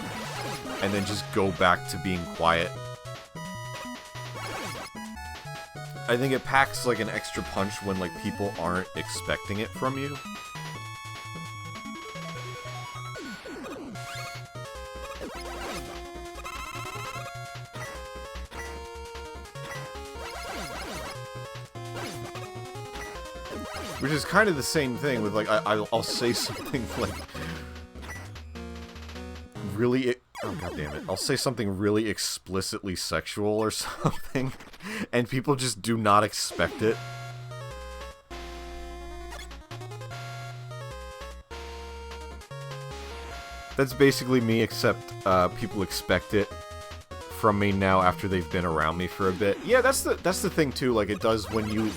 and then just go back to being quiet. I think it packs, like, an extra punch when, like, people aren't expecting it from you. Which is kind of the same thing with, like, I'll say something, like, really... Oh, goddammit. I'll say something really explicitly sexual or something, and people just do not expect it. That's basically me, except people expect it from me now after they've been around me for a bit. Yeah, that's the thing too. Like, it does when you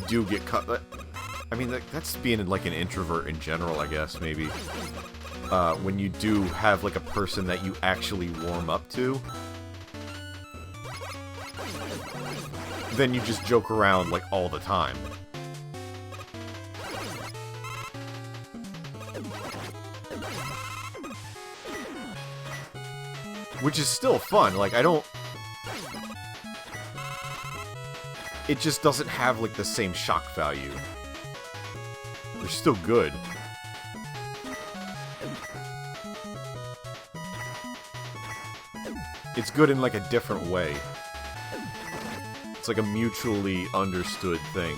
do get cut. I mean, that's being like an introvert in general, I guess, maybe. When you do have like a person that you actually warm up to, then you just joke around like all the time. Which is still fun, like, it just doesn't have, like, the same shock value. They're still good. It's good in, like, a different way. It's like a mutually understood thing.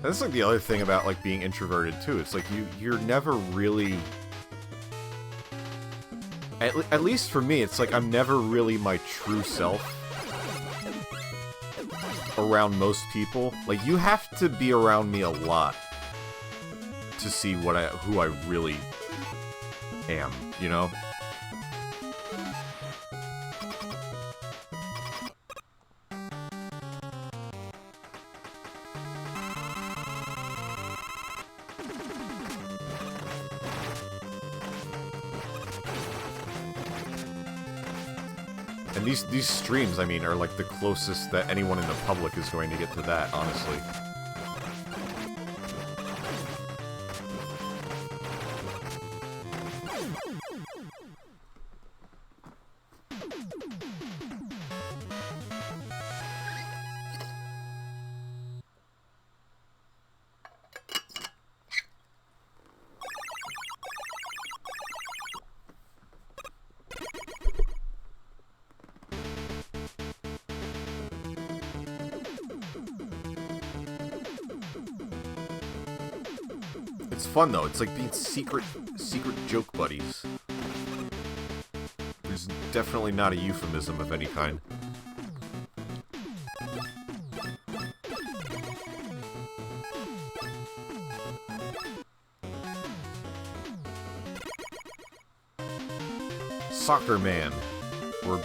That's like the other thing about like being introverted too. It's like you're never really, at least for me, it's like I'm never really my true self around most people. Like, you have to be around me a lot to see who I really am, you know? And these streams, I mean, are like the closest that anyone in the public is going to get to that, honestly. It's fun though. It's like being secret joke buddies. There's definitely not a euphemism of any kind. Soccer man. Or,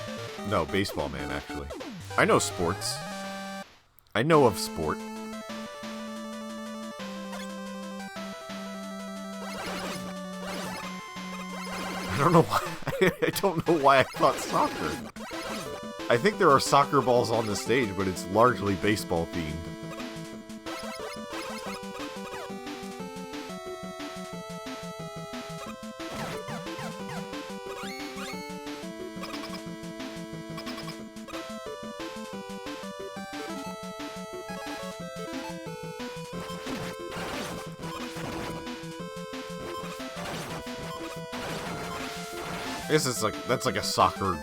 no, baseball man, actually. I know sports. I know of sport. I don't know why. I don't know why I thought soccer. I think there are soccer balls on the stage, but it's largely baseball themed. I guess it's like, that's like a soccer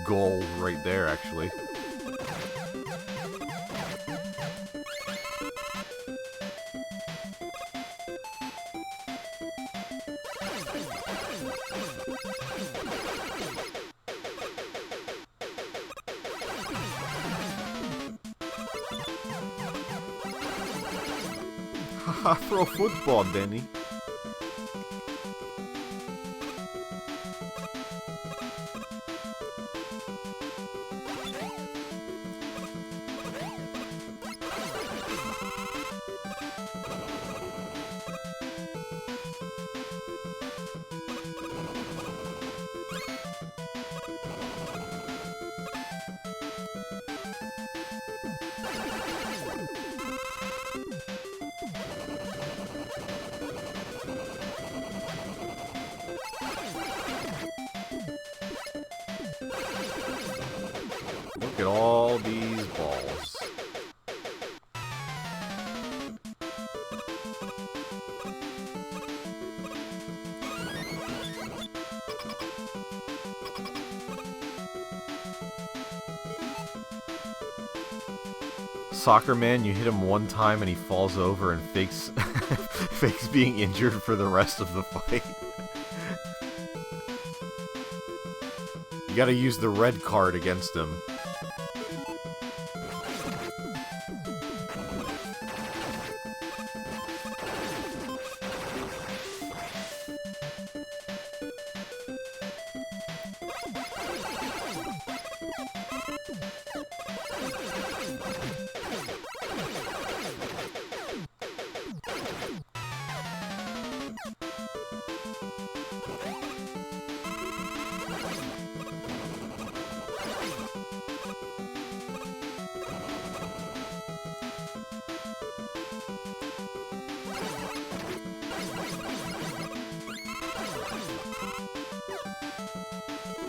goal right there, actually. Haha, throw football, Danny. Look at all these balls. Soccer man, you hit him one time and he falls over and fakes fakes being injured for the rest of the fight. You gotta use the red card against him.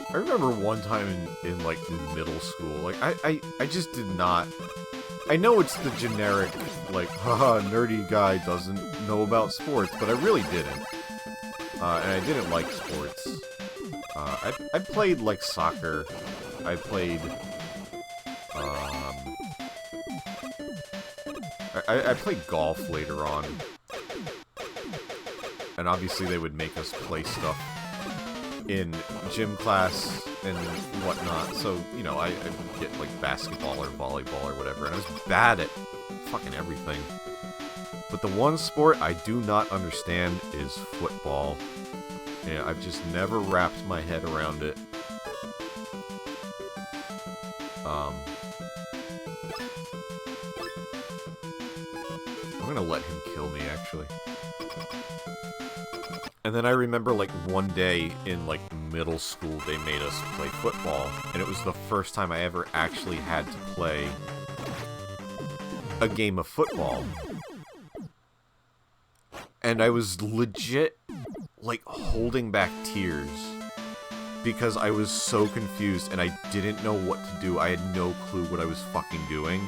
I remember one time in like middle school, like I just did not. I know it's the generic like haha nerdy guy doesn't know about sports, but I really didn't. And I didn't like sports. I played like soccer. I played. I played golf later on, and obviously they would make us play stuff in gym class and whatnot, so, you know, I'd get, like, basketball or volleyball or whatever, and I was bad at fucking everything. But the one sport I do not understand is football. Yeah, I've just never wrapped my head around it. I'm gonna let him kill me, actually. And then I remember, like, one day in, like, middle school, they made us play football. And it was the first time I ever actually had to play a game of football. And I was legit, like, holding back tears. Because I was so confused and I didn't know what to do. I had no clue what I was fucking doing.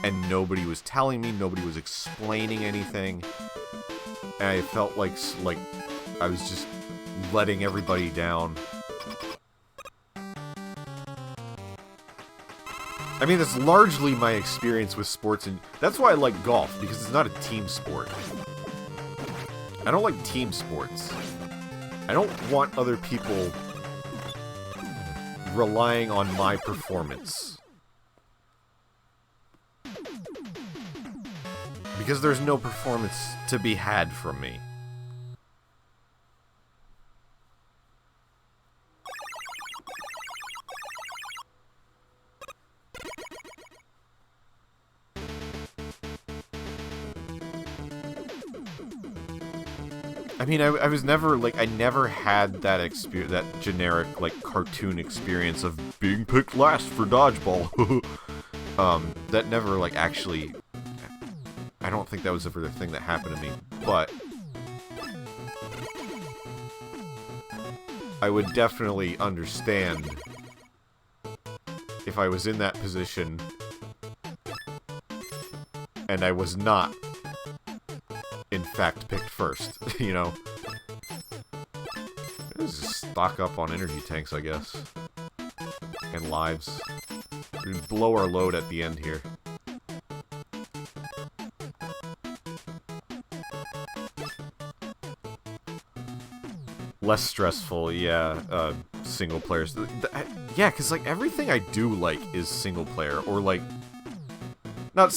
And nobody was telling me, nobody was explaining anything. And I felt like I was just letting everybody down. I mean, that's largely my experience with sports, and that's why I like golf, because it's not a team sport. I don't like team sports. I don't want other people relying on my performance. Because there's no performance to be had from me. I mean, I was never, like, I never had that experience, that generic, like, cartoon experience of being picked last for dodgeball. That never, like, actually, I don't think that was ever the thing that happened to me, but I would definitely understand if I was in that position and I was not in fact picked first, you know? Let's just stock up on energy tanks, I guess. And lives. We blow our load at the end here. Less stressful, yeah, single players. Yeah, because, like, everything I do like is single player, or, like, not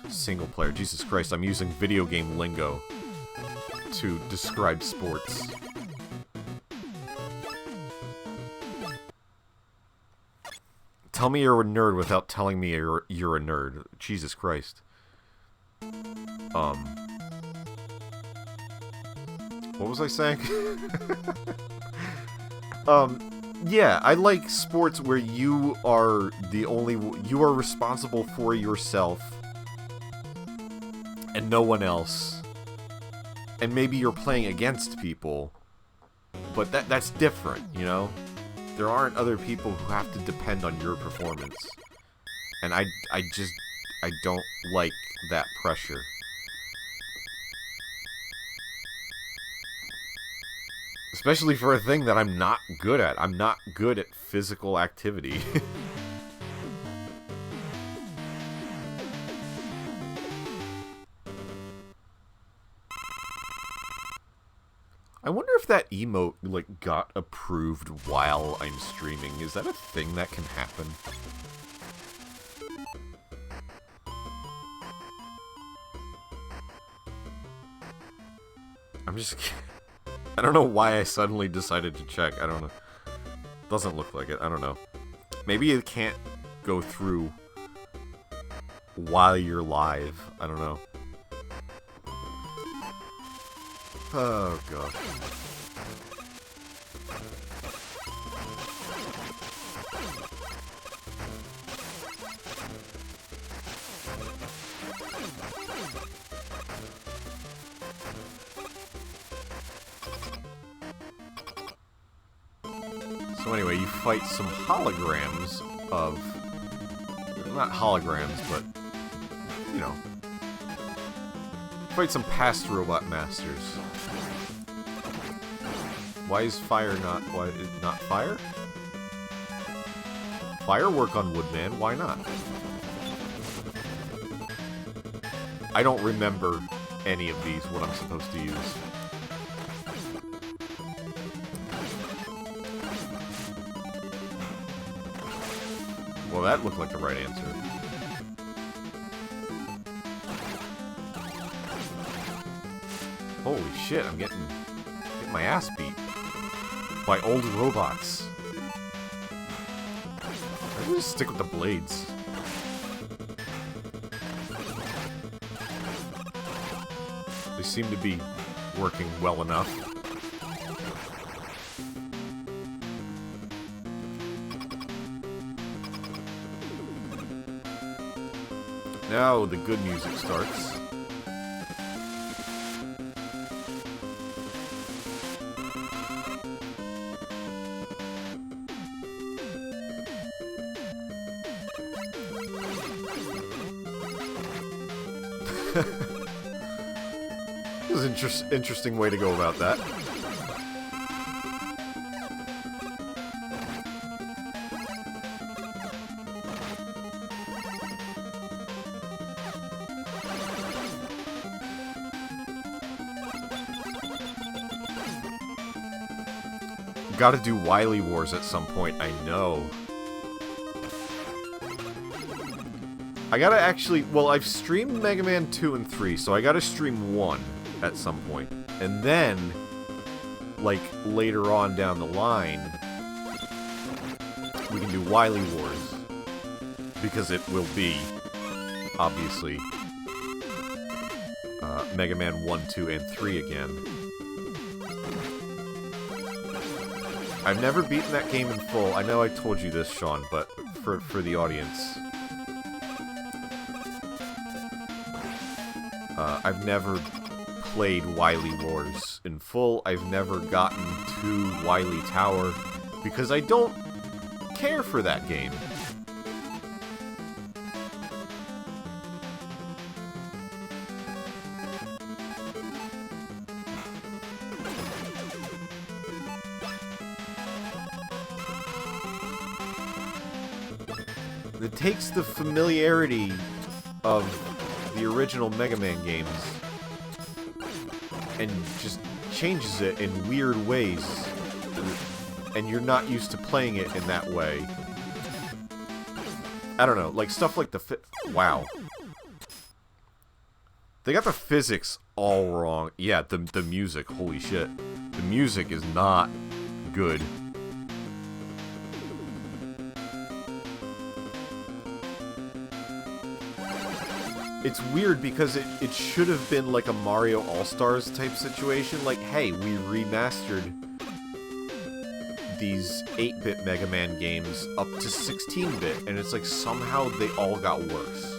single player, Jesus Christ, I'm using video game lingo to describe sports. Tell me you're a nerd without telling me you're a nerd. Jesus Christ. What was I saying? Yeah, I like sports where you are you are responsible for yourself and no one else. And maybe you're playing against people, but that's different, you know? There aren't other people who have to depend on your performance. And I don't like that pressure. Especially for a thing that I'm not good at. I'm not good at physical activity. I wonder if that emote, like, got approved while I'm streaming. Is that a thing that can happen? I'm just... I don't know why I suddenly decided to check. I don't know. Doesn't look like it. I don't know. Maybe it can't go through while you're live. I don't know. Oh, God. So anyway, you fight some holograms of... Not holograms, but... You know. Fight some past robot masters. Why is fire not... Why is not fire? Firework on Woodman, why not? I don't remember any of these, what I'm supposed to use. Well, that looked like the right answer. Holy shit, I'm getting my ass beat by old robots. I'm gonna stick with the blades. They seem to be working well enough. Now the good music starts. This is an interesting way to go about that. Gotta do Wily Wars at some point, I know. I gotta actually... Well, I've streamed Mega Man 2 and 3, so I gotta stream 1 at some point. And then, like, later on down the line, we can do Wily Wars. Because it will be, obviously, Mega Man 1, 2, and 3 again. I've never beaten that game in full. I know I told you this, Sean, but for the audience. I've never played Wily Wars in full. I've never gotten to Wily Tower because I don't care for that game. It takes the familiarity of the original Mega Man games and just changes it in weird ways, and you're not used to playing it in that way. I don't know, like stuff like wow. They got the physics all wrong. Yeah, the music, holy shit. The music is not good. It's weird because it should have been like a Mario All-Stars type situation. Like, hey, we remastered these 8-bit Mega Man games up to 16-bit, and it's like somehow they all got worse.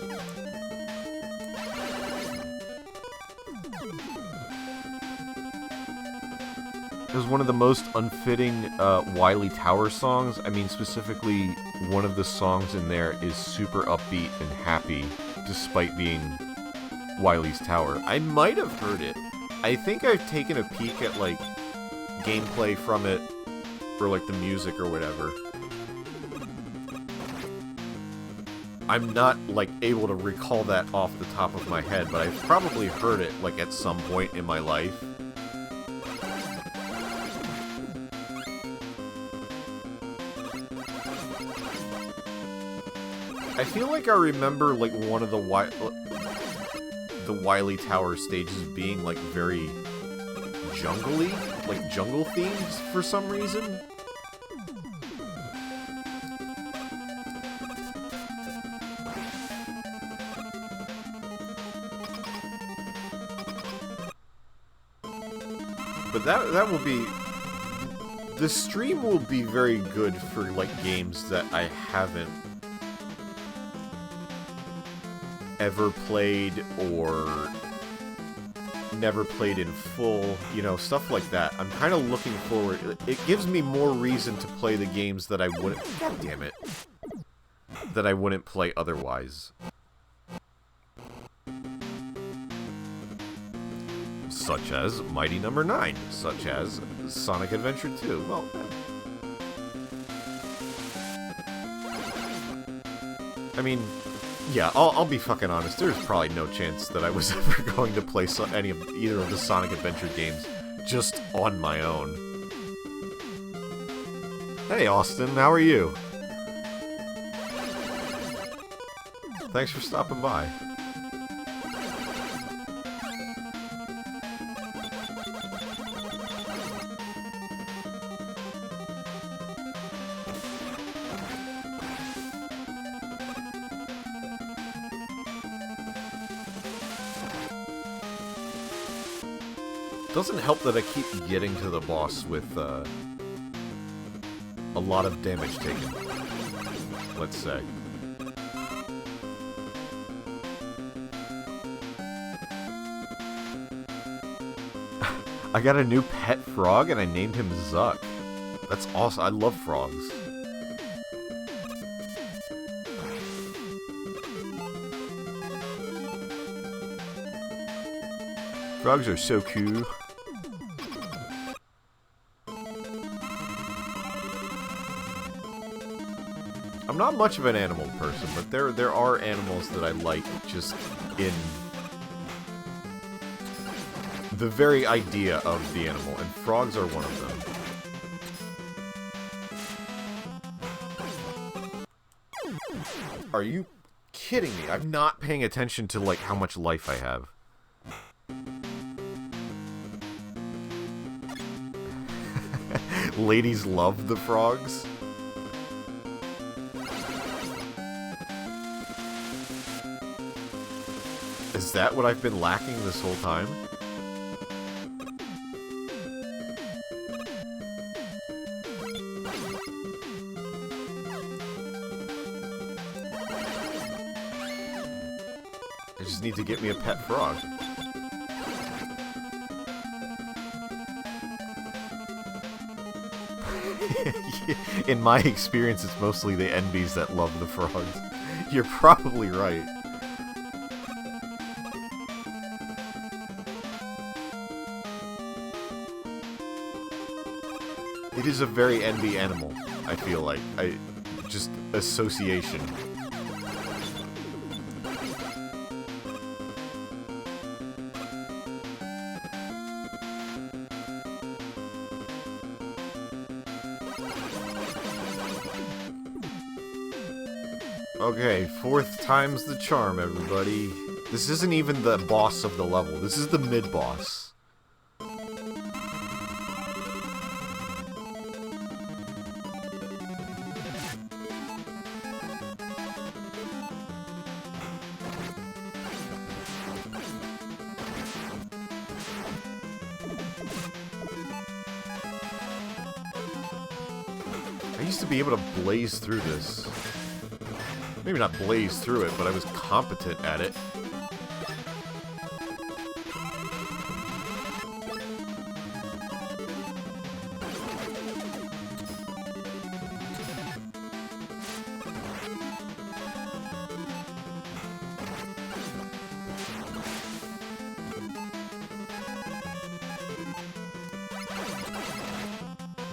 It was one of the most unfitting Wily Tower songs. I mean, specifically, one of the songs in there is super upbeat and happy, despite being Wily's Tower. I might have heard it. I think I've taken a peek at, like, gameplay from it, or, like, the music or whatever. I'm not, like, able to recall that off the top of my head, but I've probably heard it, like, at some point in my life. I feel like I remember, like, one of the Wily Tower stages being, like, very jungly, like, jungle themes for some reason. But that will be... The stream will be very good for, like, games that I haven't ever played or never played in full, you know, stuff like that. I'm kind of looking forward. It gives me more reason to play the games that I wouldn't... God damn it. That I wouldn't play otherwise. Such as Mighty Number 9. Such as Sonic Adventure 2. Well... I mean... Yeah, I'll be fucking honest. There's probably no chance that I was ever going to play either of the Sonic Adventure games just on my own. Hey, Austin, how are you? Thanks for stopping by. Doesn't help that I keep getting to the boss with a lot of damage taken, let's say. I got a new pet frog and I named him Zuck. That's awesome. I love frogs. Frogs are so cool. I'm not much of an animal person, but there are animals that I like just in the very idea of the animal, and frogs are one of them. Are you kidding me? I'm not paying attention to, like, how much life I have. Ladies love the frogs. Is that what I've been lacking this whole time? I just need to get me a pet frog. In my experience, it's mostly the NBs that love the frogs. You're probably right. It is a very NB animal, I feel like. Just association. Okay, fourth time's the charm, everybody. This isn't even the boss of the level. This is the mid-boss. I used to be able to blaze through this. Maybe not blaze through it, but I was competent at it.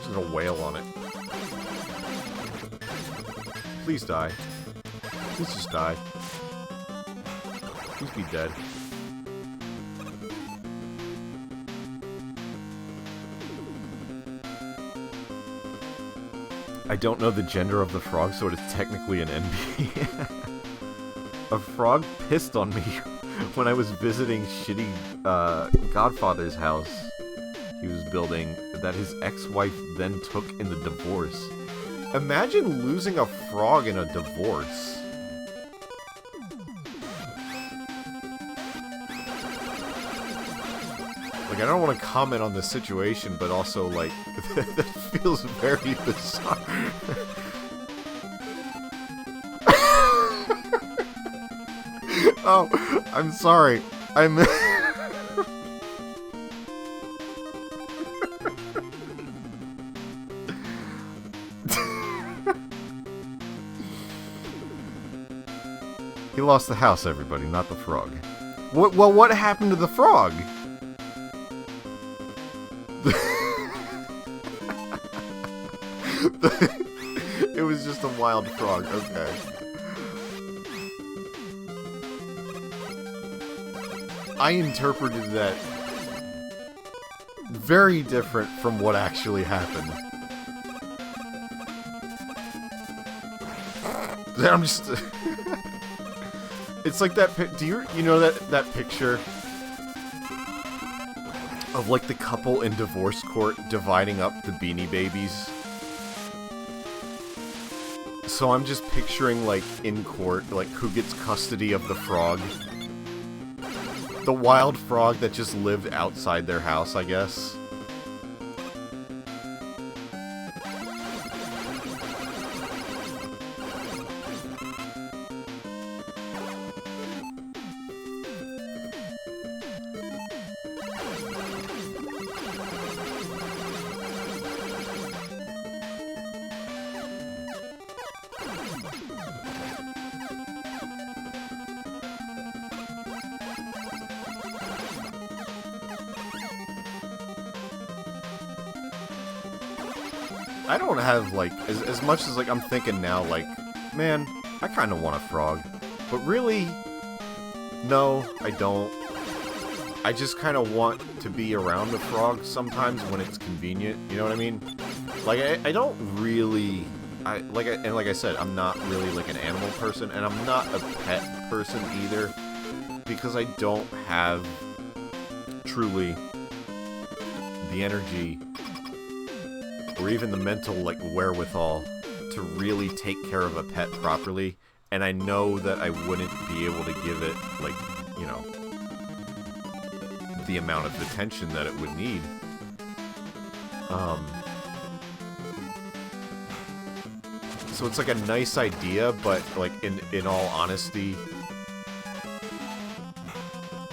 There's a whale on it. Please die. Please just die. Please be dead. I don't know the gender of the frog, so it is technically an NB. a frog pissed on me when I was visiting shitty Godfather's house he was building that his ex-wife then took in the divorce. Imagine losing a frog in a divorce. Like, I don't want to comment on the situation, but also, like, that feels very bizarre. Oh, I'm sorry. He lost the house, everybody, not the frog. What happened to the frog? It was just a wild frog, okay. I interpreted that very different from what actually happened. I'm just... It's like that do you know that picture of like the couple in divorce court dividing up the Beanie Babies? So I'm just picturing, like, in court, like, who gets custody of the frog. The wild frog that just lived outside their house, I guess. I don't have, like, as much as, like, I'm thinking now, like, man, I kind of want a frog. But really, no, I don't. I just kind of want to be around the frog sometimes when it's convenient, you know what I mean? Like, I don't really, like I said, I'm not really, like, an animal person, and I'm not a pet person either, because I don't have, truly, the energy or even the mental, like, wherewithal to really take care of a pet properly, and I know that I wouldn't be able to give it, like, you know, the amount of attention that it would need. So it's like a nice idea, but, like, in all honesty,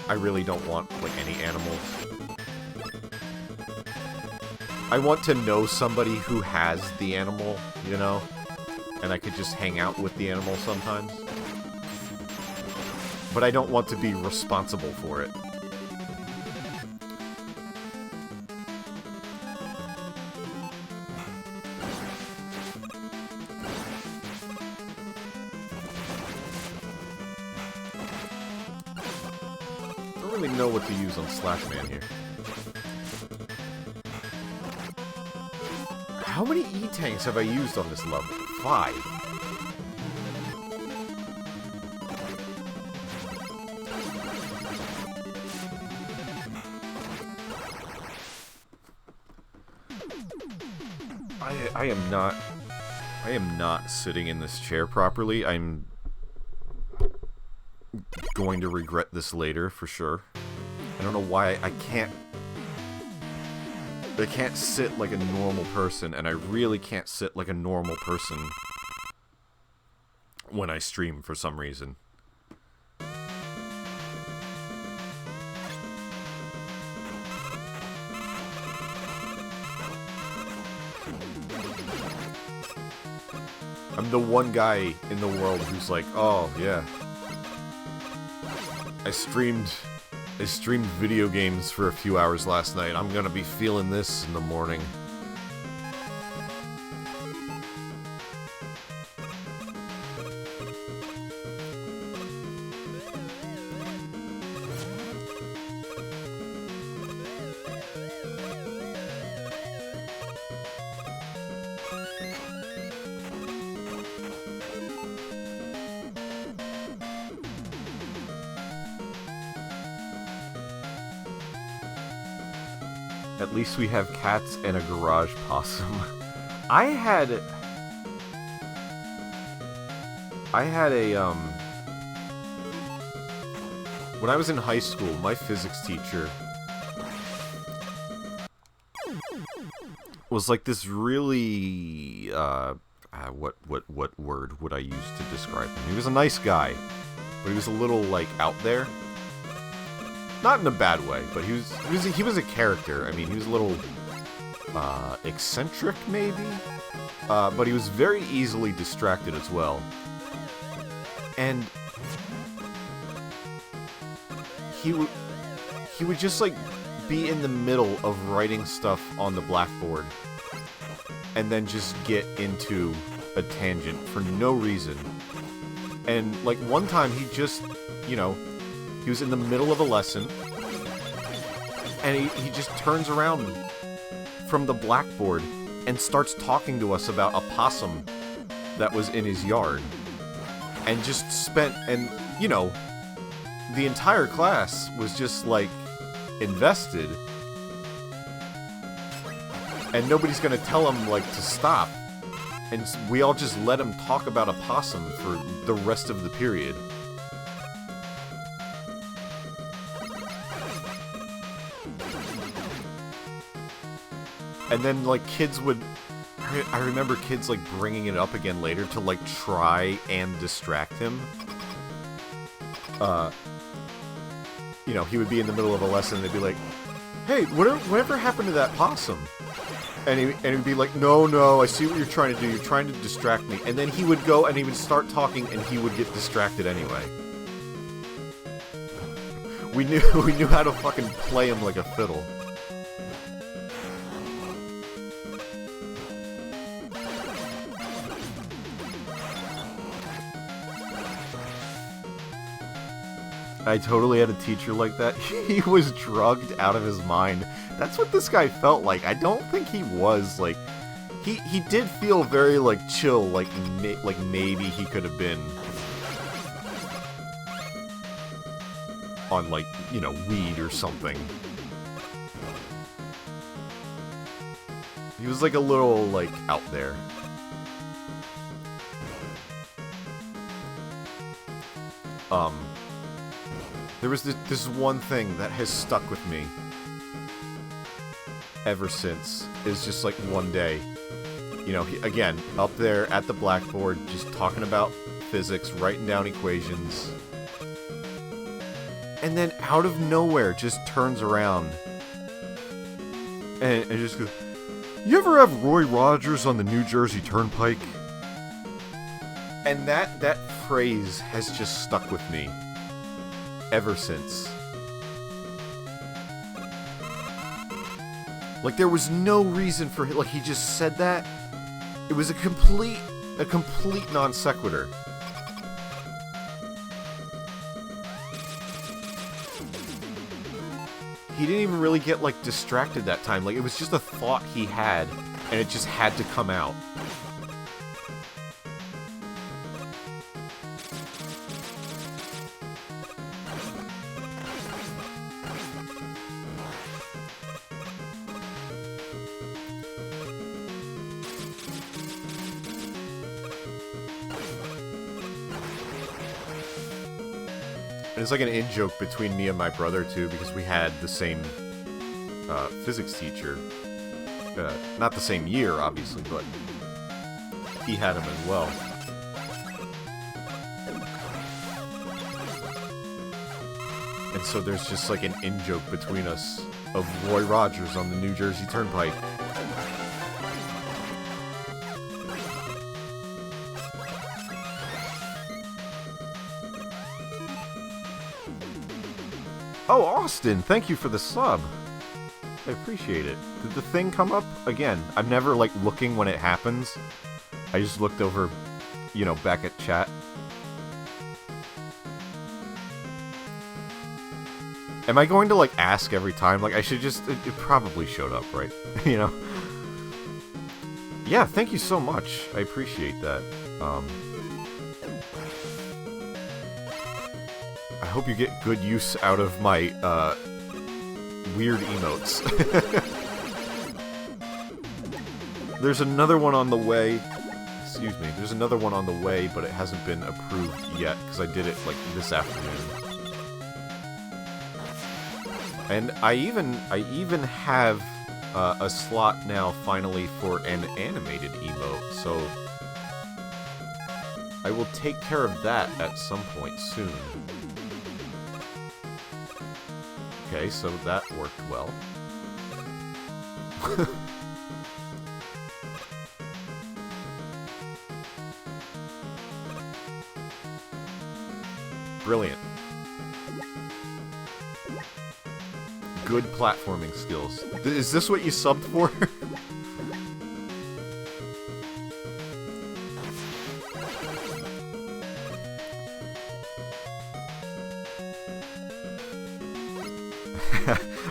I really don't want, like, any animals. I want to know somebody who has the animal, you know? And I could just hang out with the animal sometimes. But I don't want to be responsible for it. I don't really know what to use on Slashman here. How many E-tanks have I used on this level? 5. I am not sitting in this chair properly. I'm going to regret this later for sure. I don't know why I can't sit like a normal person, and I really can't sit like a normal person when I stream for some reason. I'm the one guy in the world who's like, oh yeah, I streamed video games for a few hours last night. I'm gonna be feeling this in the morning. At least we have cats and a garage possum. I had a, when I was in high school, my physics teacher was like this really, what word would I use to describe him? He was a nice guy, but he was a little, like, out there. Not in a bad way, but he was a character. I mean, he was a little, eccentric, maybe? But he was very easily distracted as well. And he would just, like, be in the middle of writing stuff on the blackboard and then just get into a tangent for no reason. And, like, one time he just, you know, he was in the middle of a lesson and he just turns around from the blackboard and starts talking to us about a possum that was in his yard. And just spent, and, you know, the entire class was just, like, invested. And nobody's gonna tell him, like, to stop. And we all just let him talk about a possum for the rest of the period. And then, like, kids would... I remember kids, like, bringing it up again later to, like, try and distract him. You know, he would be in the middle of a lesson and they'd be like, "Hey, whatever happened to that possum?" And he'd be like, No, I see what you're trying to do. You're trying to distract me." And then he would go and he would start talking and he would get distracted anyway. We knew how to fucking play him like a fiddle. I totally had a teacher like that. He was drugged out of his mind. That's what this guy felt like. I don't think he was, like... He did feel very, like, chill, like maybe he could have been on, like, you know, weed or something. He was, like, a little, like, out there. There was this one thing that has stuck with me ever since. Is just, like, one day, you know, again, up there at the blackboard, just talking about physics, writing down equations. And then, out of nowhere, just turns around. And just goes, "You ever have Roy Rogers on the New Jersey Turnpike?" And that phrase has just stuck with me ever since. Like, there was no reason for him. Like, he just said that. It was a complete non sequitur. He didn't even really get, like, distracted that time. Like, it was just a thought he had, and it just had to come out. It's like an in-joke between me and my brother, too, because we had the same physics teacher. Not the same year, obviously, but he had him as well. And so there's just like an in-joke between us of Roy Rogers on the New Jersey Turnpike. Oh, Austin, thank you for the sub. I appreciate it. Did the thing come up? Again, I'm never, like, looking when it happens. I just looked over, you know, back at chat. Am I going to, like, ask every time? Like, I should just... It probably showed up, right? You know? Yeah, thank you so much. I appreciate that. I hope you get good use out of my, weird emotes. There's another one on the way. Excuse me. There's another one on the way, but it hasn't been approved yet because I did it like this afternoon. And I even have a slot now finally for an animated emote, so I will take care of that at some point soon. Okay, so that worked well. Brilliant. Good platforming skills. Is this what you subbed for?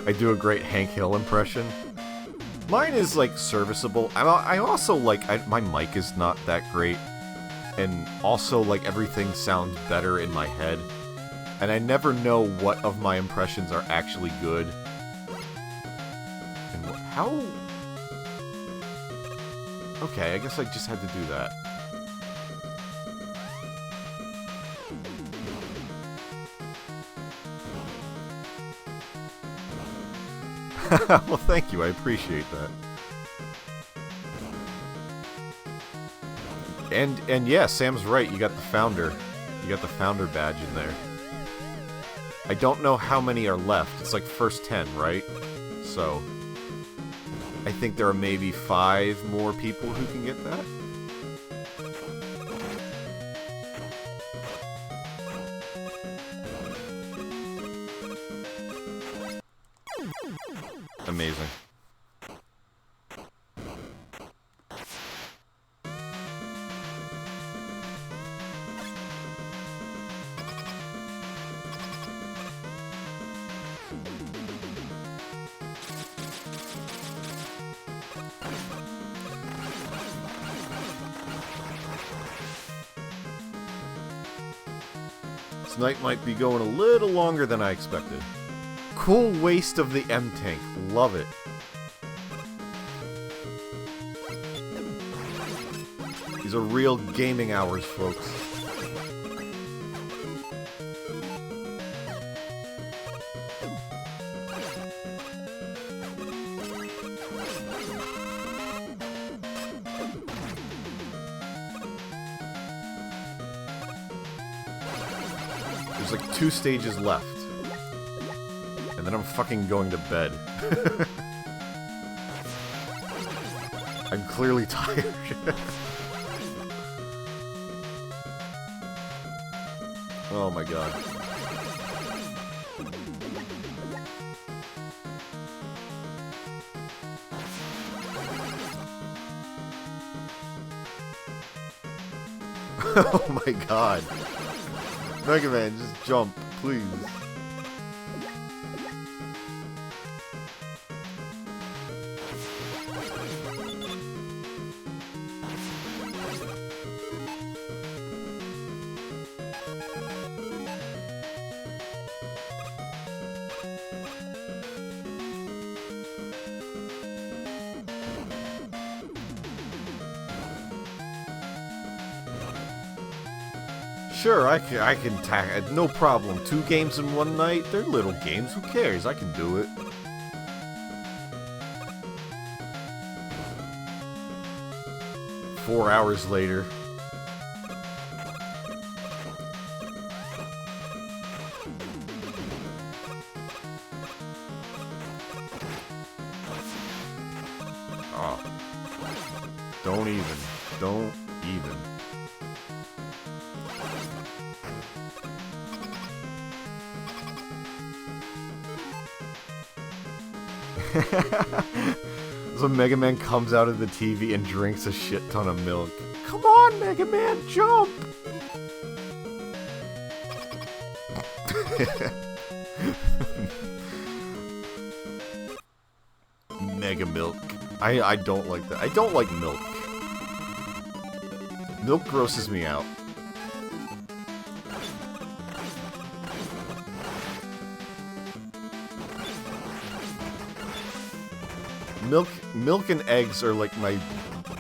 I do a great Hank Hill impression. Mine is, like, serviceable. I also, like, my mic is not that great. And also, like, everything sounds better in my head. And I never know what of my impressions are actually good. And how... Okay, I guess I just had to do that. Well, thank you. I appreciate that. And yeah, Sam's right. You got the founder. You got the founder badge in there. I don't know how many are left. It's like first 10, right? So I think there are maybe 5 more people who can get that. Amazing. This night might be going a little longer than I expected. Cool waste of the M-Tank. Love it. These are real gaming hours, folks. There's like 2 stages left. And then I'm fucking going to bed. I'm clearly tired. Oh my god. Oh my god. Mega Man, just jump, please. Sure, I can tackle, no problem. 2 games in one night? They're little games, who cares? I can do it. Four hours later. Oh. Don't even. So Mega Man comes out of the TV and drinks a shit ton of milk. Come on, Mega Man, jump! Mega milk. I don't like that. I don't like milk. Milk grosses me out. Milk and eggs are like my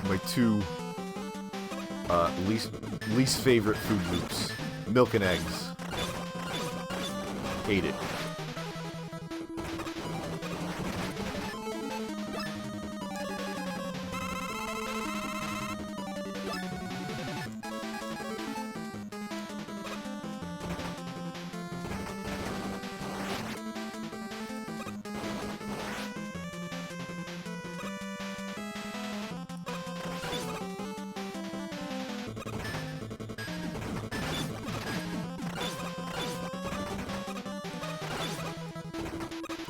my two least favorite food loops. Milk and eggs. Hate it.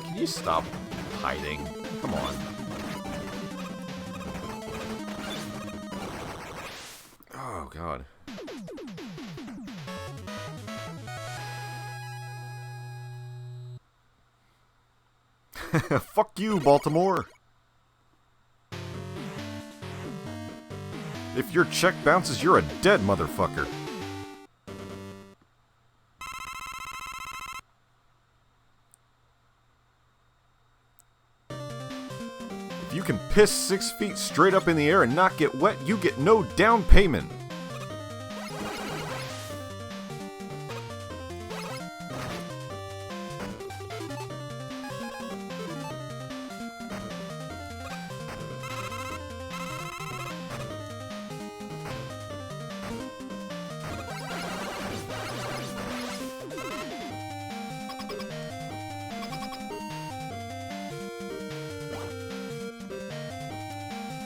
Can you stop hiding? Come on. Oh, God. Fuck you, Baltimore! If your check bounces, you're a dead motherfucker. If you can piss 6 feet straight up in the air and not get wet, you get no down payment.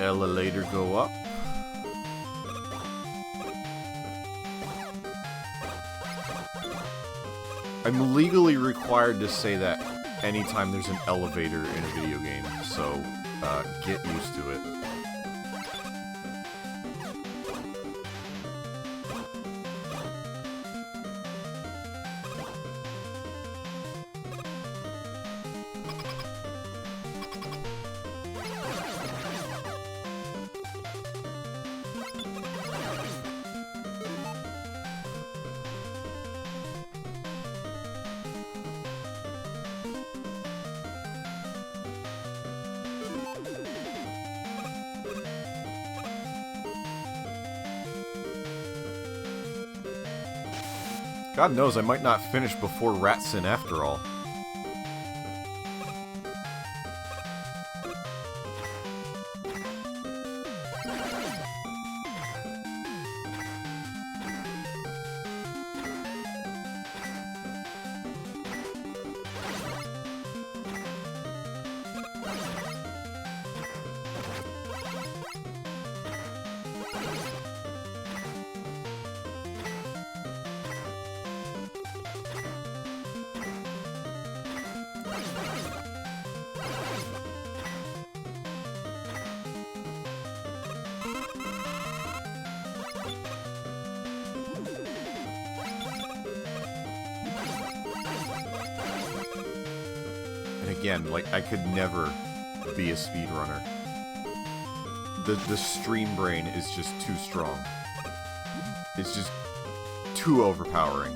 Elevator go up. I'm legally required to say that anytime there's an elevator in a video game, so get used to it. God knows I might not finish before Ratson after all. And again, like, I could never be a speedrunner. The stream brain is just too strong. It's just too overpowering.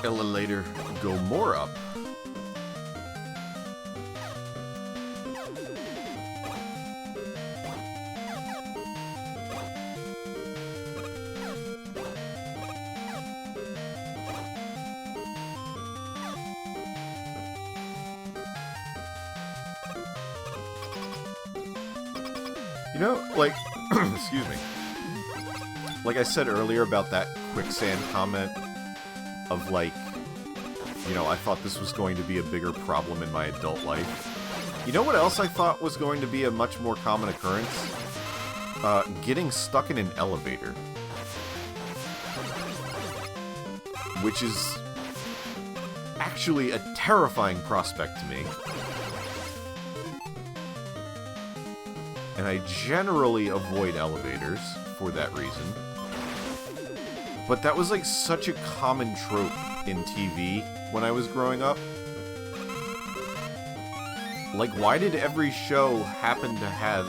Elevator go more up. You know, like, excuse me. Like I said earlier about that quicksand comment of, like, you know, I thought this was going to be a bigger problem in my adult life. You know what else I thought was going to be a much more common occurrence? Getting stuck in an elevator. Which is actually a terrifying prospect to me. and I generally avoid elevators for that reason. But that was like such a common trope in TV when I was growing up. Like, why did every show happen to have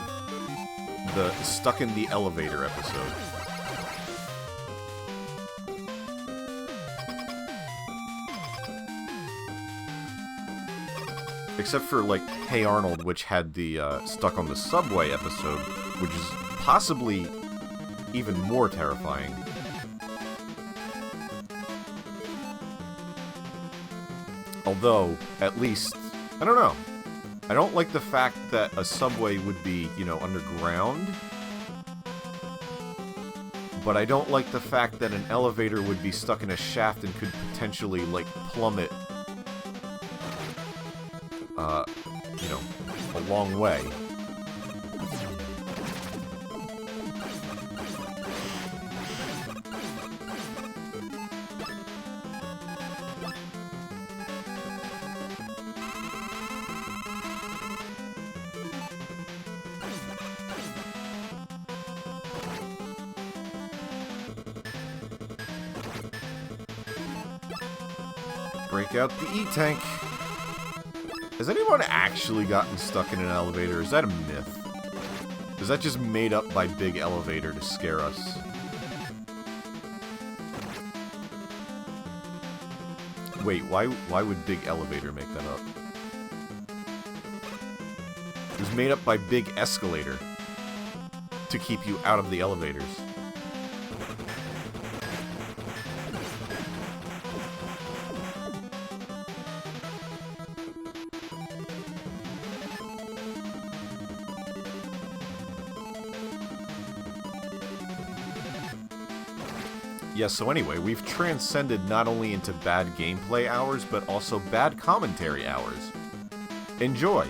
the stuck in the elevator episode? Except for, like, Hey Arnold, which had the stuck on the subway episode, which is possibly even more terrifying. Although, at least, I don't know. I don't like the fact that a subway would be, you know, underground. But I don't like the fact that an elevator would be stuck in a shaft and could potentially, like, plummet, you know, a long way. Break out the E-tank. Has anyone actually gotten stuck in an elevator? Is that a myth? Is that just made up by Big Elevator to scare us? Wait, why would Big Elevator make that up? It was made up by Big Escalator to keep you out of the elevators. Yeah, so anyway, we've transcended not only into bad gameplay hours, but also bad commentary hours. Enjoy!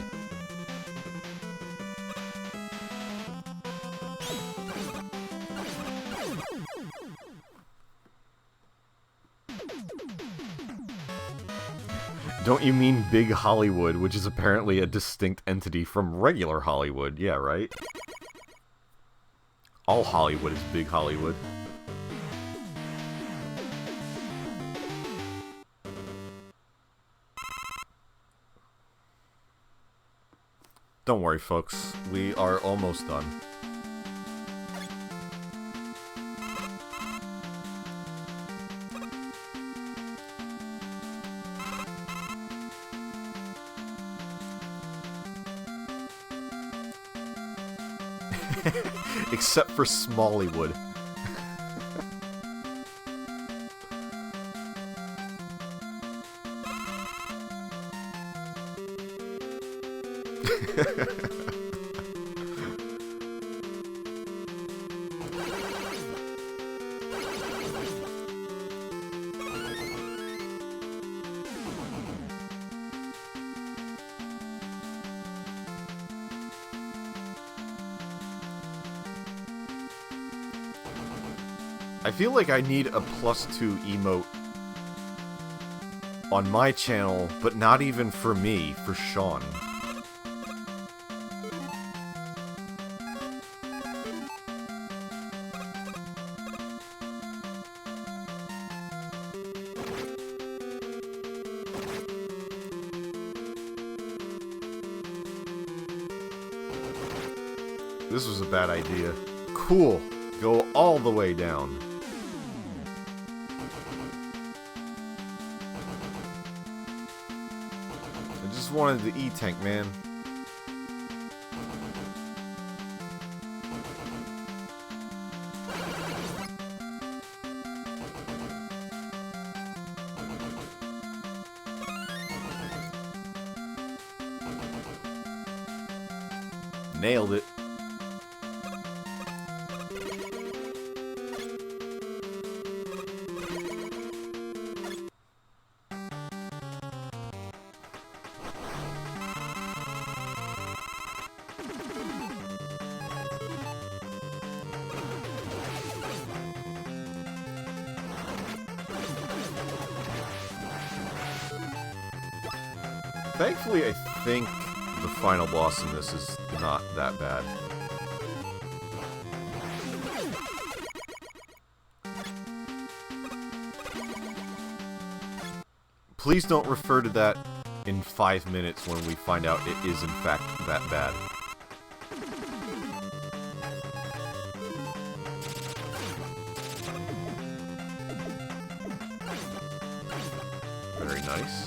Don't you mean Big Hollywood, which is apparently a distinct entity from regular Hollywood? Yeah, right? All Hollywood is Big Hollywood. Don't worry, folks. We are almost done. Except for Smalleywood. I feel like I need a +2 emote on my channel, but not even for me, for Sean. This was a bad idea. Cool. Go all the way down. I just wanted the E-tank, man. Nailed it. Thankfully, I think the final boss in this is not that bad. Please don't refer to that in 5 minutes when we find out it is in fact that bad. Very nice.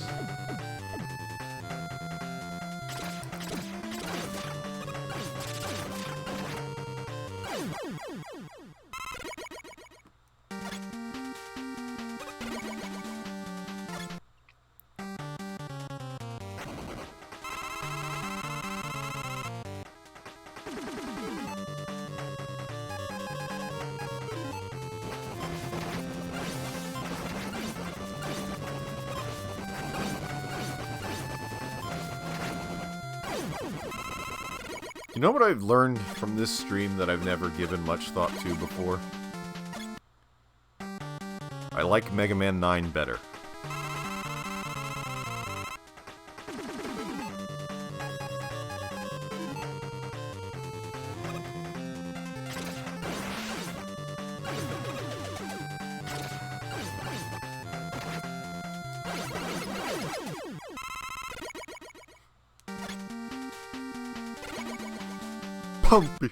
You know what I've learned from this stream that I've never given much thought to before? I like Mega Man 9 better. Pumpy.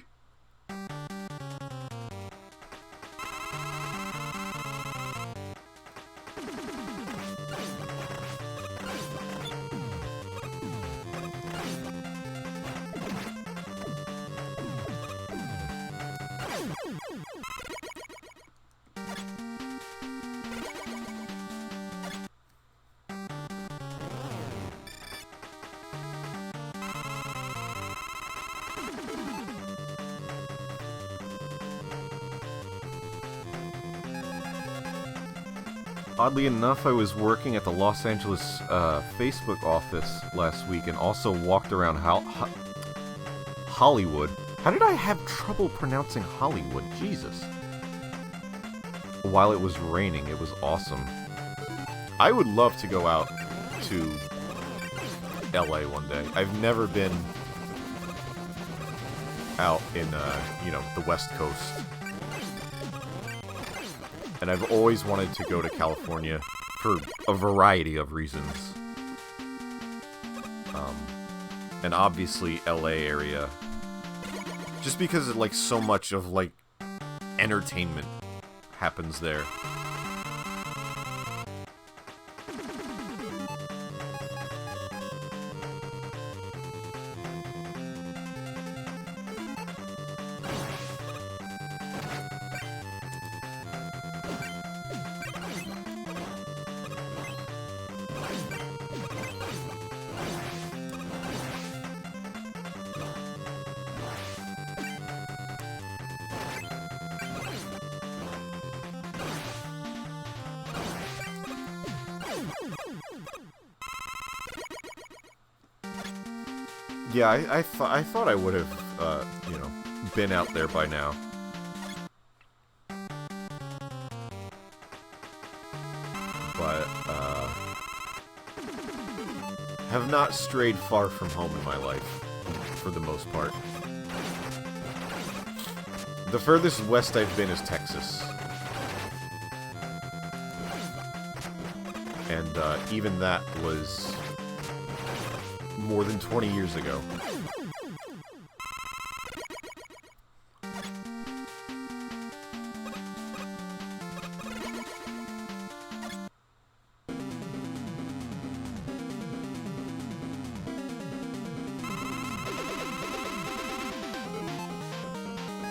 Oddly enough, I was working at the Los Angeles Facebook office last week and also walked around Hollywood. How did I have trouble pronouncing Hollywood? Jesus. While it was raining, it was awesome. I would love to go out to LA one day. I've never been out in, you know, the West Coast. And I've always wanted to go to California for a variety of reasons. And obviously LA area. Just because like so much of like entertainment happens there. Yeah, I thought I would have, you know, been out there by now. But, have not strayed far from home in my life, for the most part. The furthest west I've been is Texas. And, even that was more than 20 years ago.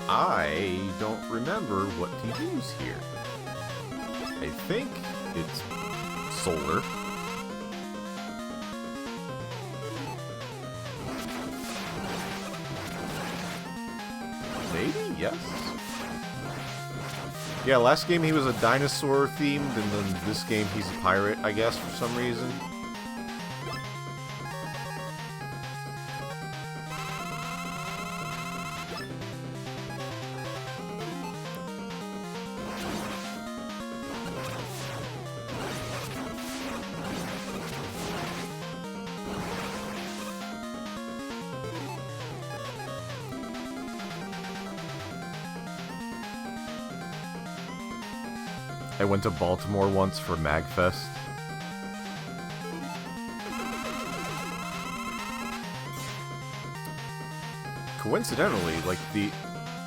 I don't remember what to use here. I think it's solar. Maybe? Yes? Yeah, last game he was a dinosaur themed, and then this game he's a pirate, I guess, for some reason. I went to Baltimore once for MagFest. coincidentally, like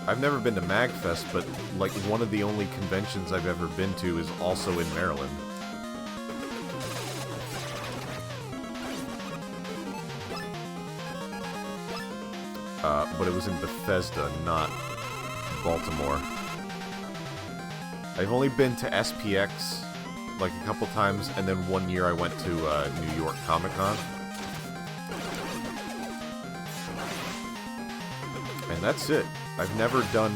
I've never been to MagFest, but like one of the only conventions I've ever been to is also in Maryland. But it was in Bethesda, not Baltimore. I've only been to SPX like a couple times, and then one year I went to New York Comic Con. And that's it. I've never done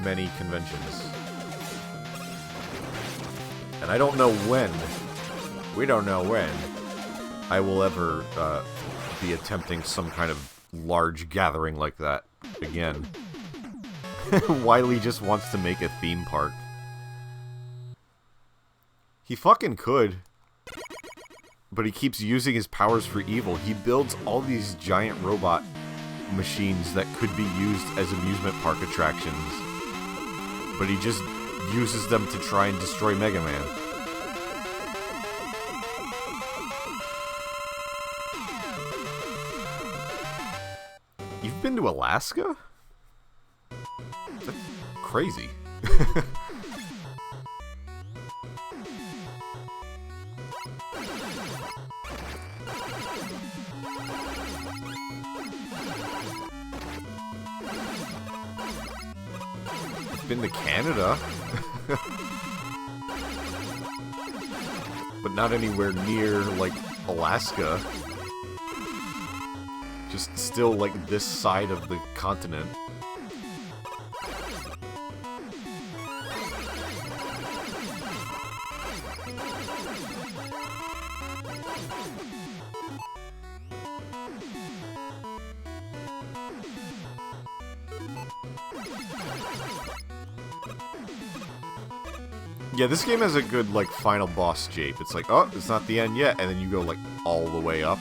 many conventions. And I don't know when, we don't know when, I will ever be attempting some kind of large gathering like that again. Wily just wants to make a theme park. He fucking could. But he keeps using his powers for evil. He builds all these giant robot machines that could be used as amusement park attractions. But he just uses them to try and destroy Mega Man. You've been to Alaska? That's crazy. Been to Canada, but not anywhere near like Alaska. Just still like this side of the continent. Yeah, this game has a good, like, final boss shape. It's like, oh, it's not the end yet, and then you go, like, all the way up.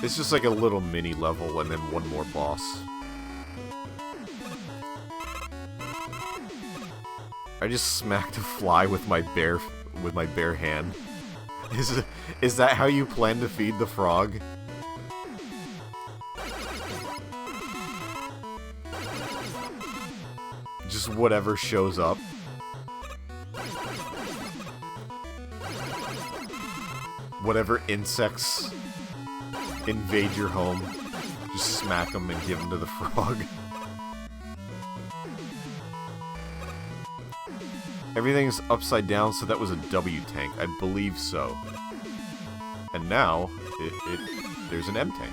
It's just like a little mini level, and then one more boss. I just smacked a fly with my bare hand. Is that how you plan to feed the frog? Just whatever shows up. Whatever insects invade your home, just smack them and give them to the frog. Everything's upside down, so that was a W tank. I believe so. And now, there's an M tank.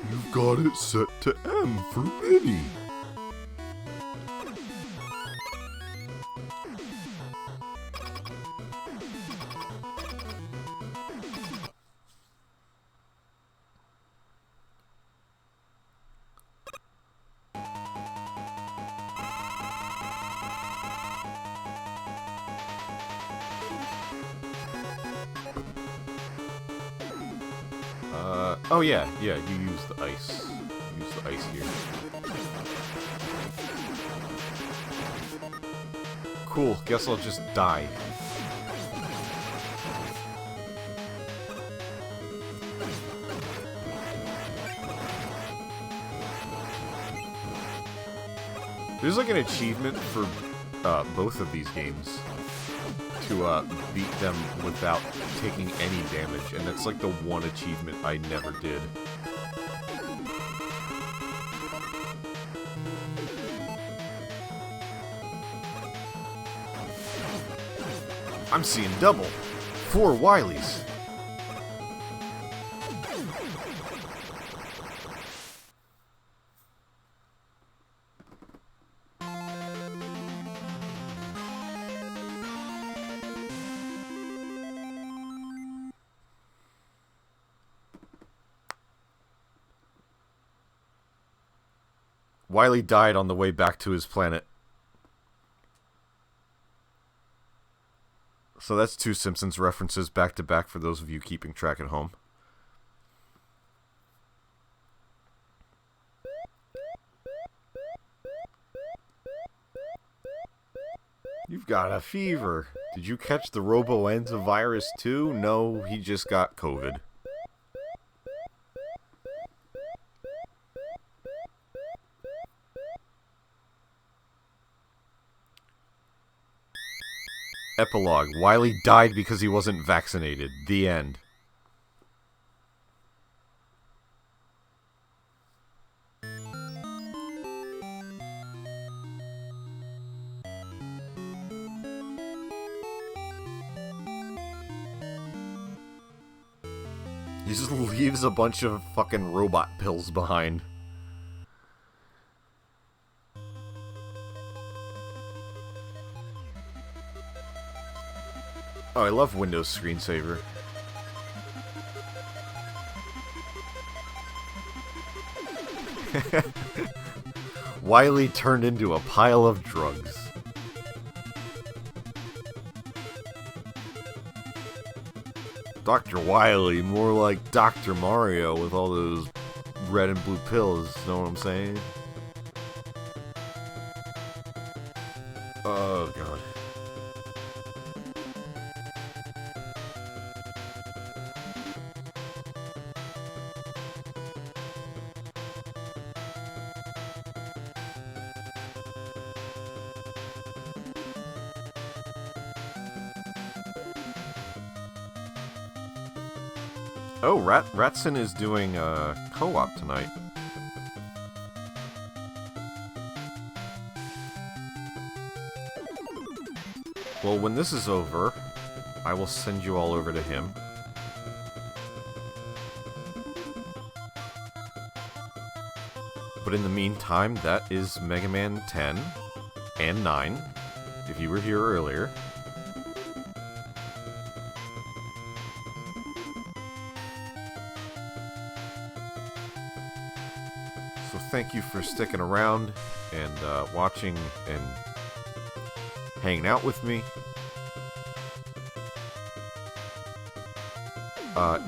You've got it set to M for mini. Oh yeah, you use the ice. Use the ice here. Cool, guess I'll just die. There's like an achievement for both of these games to beat them without taking any damage, and that's like the one achievement I never did. I'm seeing double. 4 Wileys. Wily died on the way back to his planet. So that's two Simpsons references back to back for those of you keeping track at home. You've got a fever. Did you catch the robo-enza virus too? No, he just got COVID. Epilogue. Wiley died because he wasn't vaccinated. The end. He just leaves a bunch of fucking robot pills behind. Oh, I love Windows screensaver. Wiley turned into a pile of drugs. Dr. Wiley, more like Dr. Mario with all those red and blue pills, know what I'm saying? Oh, God. Oh, Ratson is doing co-op tonight. Well, when this is over, I will send you all over to him. But in the meantime, that is Mega Man 10 and 9, if you were here earlier. So thank you for sticking around and watching and hanging out with me.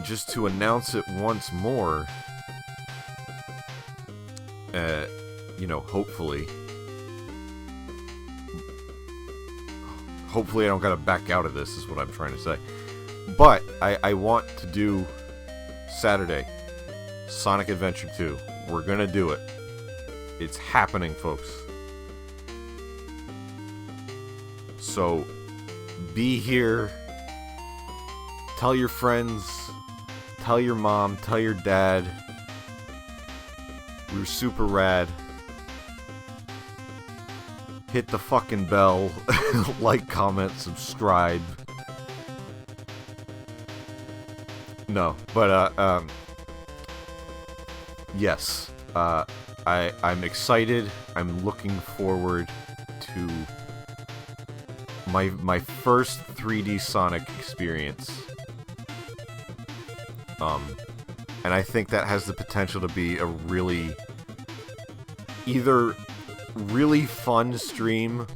Just to announce it once more, you know, hopefully I don't gotta back out of this, is what I'm trying to say. But I want to do Saturday, Sonic Adventure 2. We're gonna do it. It's happening, folks. So, be here. Tell your friends. Tell your mom. Tell your dad. We're super rad. Hit the fucking bell. Like, comment, subscribe. No, but, yes. I'm excited. I'm looking forward to my first 3D Sonic experience. And I think that has the potential to be a really, either really fun stream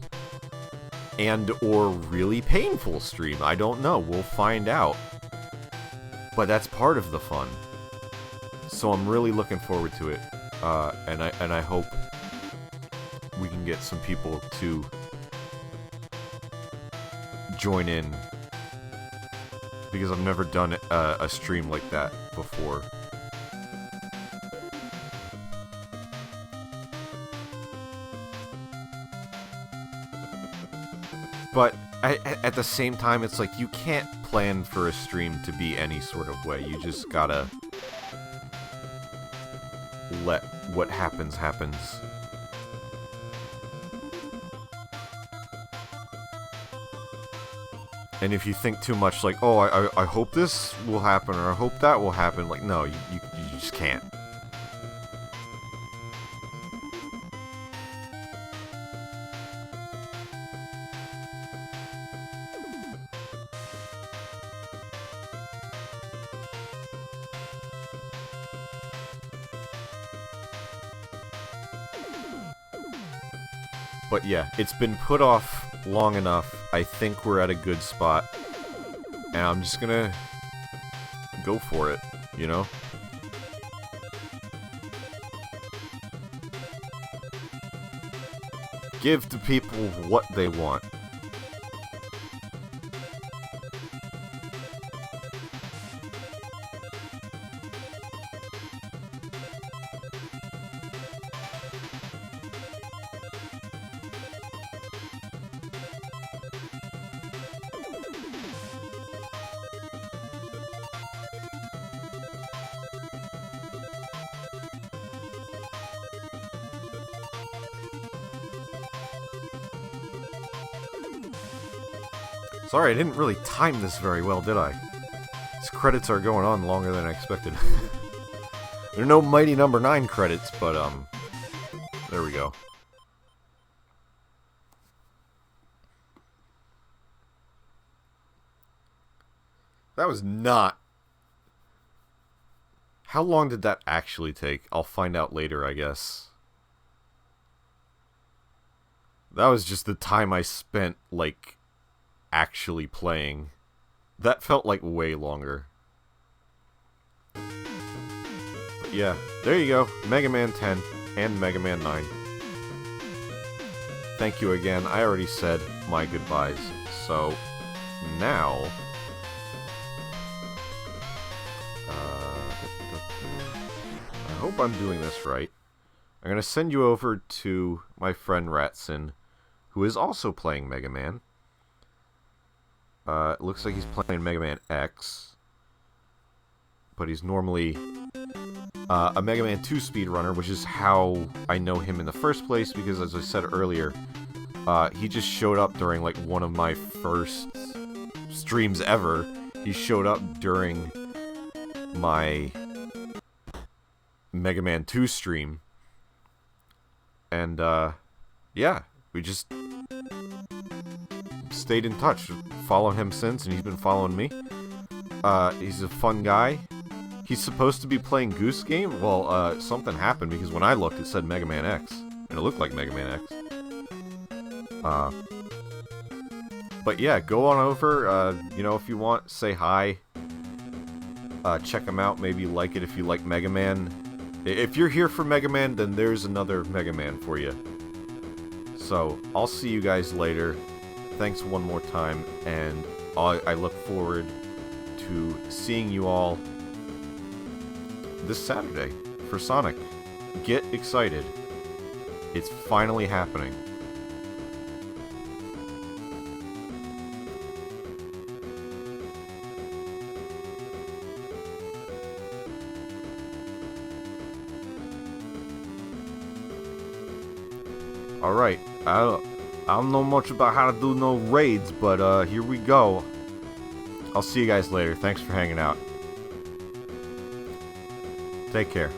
and or really painful stream. I don't know. We'll find out. But that's part of the fun. So I'm really looking forward to it. And I hope we can get some people to join in, because I've never done a stream like that before. But at the same time, it's like you can't plan for a stream to be any sort of way. You just gotta let what happens happens. And if you think too much, like, oh, I hope this will happen, or I hope that will happen, like, no, you just can't. But yeah, it's been put off long enough. I think we're at a good spot. and I'm just gonna go for it, you know? Give to people what they want. Sorry, I didn't really time this very well, did I? These credits are going on longer than I expected. There are no Mighty Number 9 credits, but, there we go. That was not... How long did that actually take? I'll find out later, I guess. That was just the time I spent, like, actually playing. That felt like way longer. But yeah, there you go. Mega Man 10 and Mega Man 9. Thank you again. I already said my goodbyes. So, now... I hope I'm doing this right. I'm going to send you over to my friend Ratson, who is also playing Mega Man. It looks like he's playing Mega Man X. But he's normally a Mega Man 2 speedrunner, which is how I know him in the first place, because as I said earlier, he just showed up during like one of my first streams ever. He showed up during my Mega Man 2 stream. And, yeah, we just stayed in touch. Followed him since, and he's been following me. He's a fun guy. He's supposed to be playing Goose Game. Well, something happened, because when I looked, it said Mega Man X. And it looked like Mega Man X. But yeah, go on over. You know, if you want, say hi. Check him out. Maybe like it if you like Mega Man. If you're here for Mega Man, then there's another Mega Man for you. So, I'll see you guys later. Thanks one more time, and I look forward to seeing you all this Saturday for Sonic. Get excited. It's finally happening. Alright, I don't know much about how to do no raids, but here we go. I'll see you guys later. Thanks for hanging out. Take care.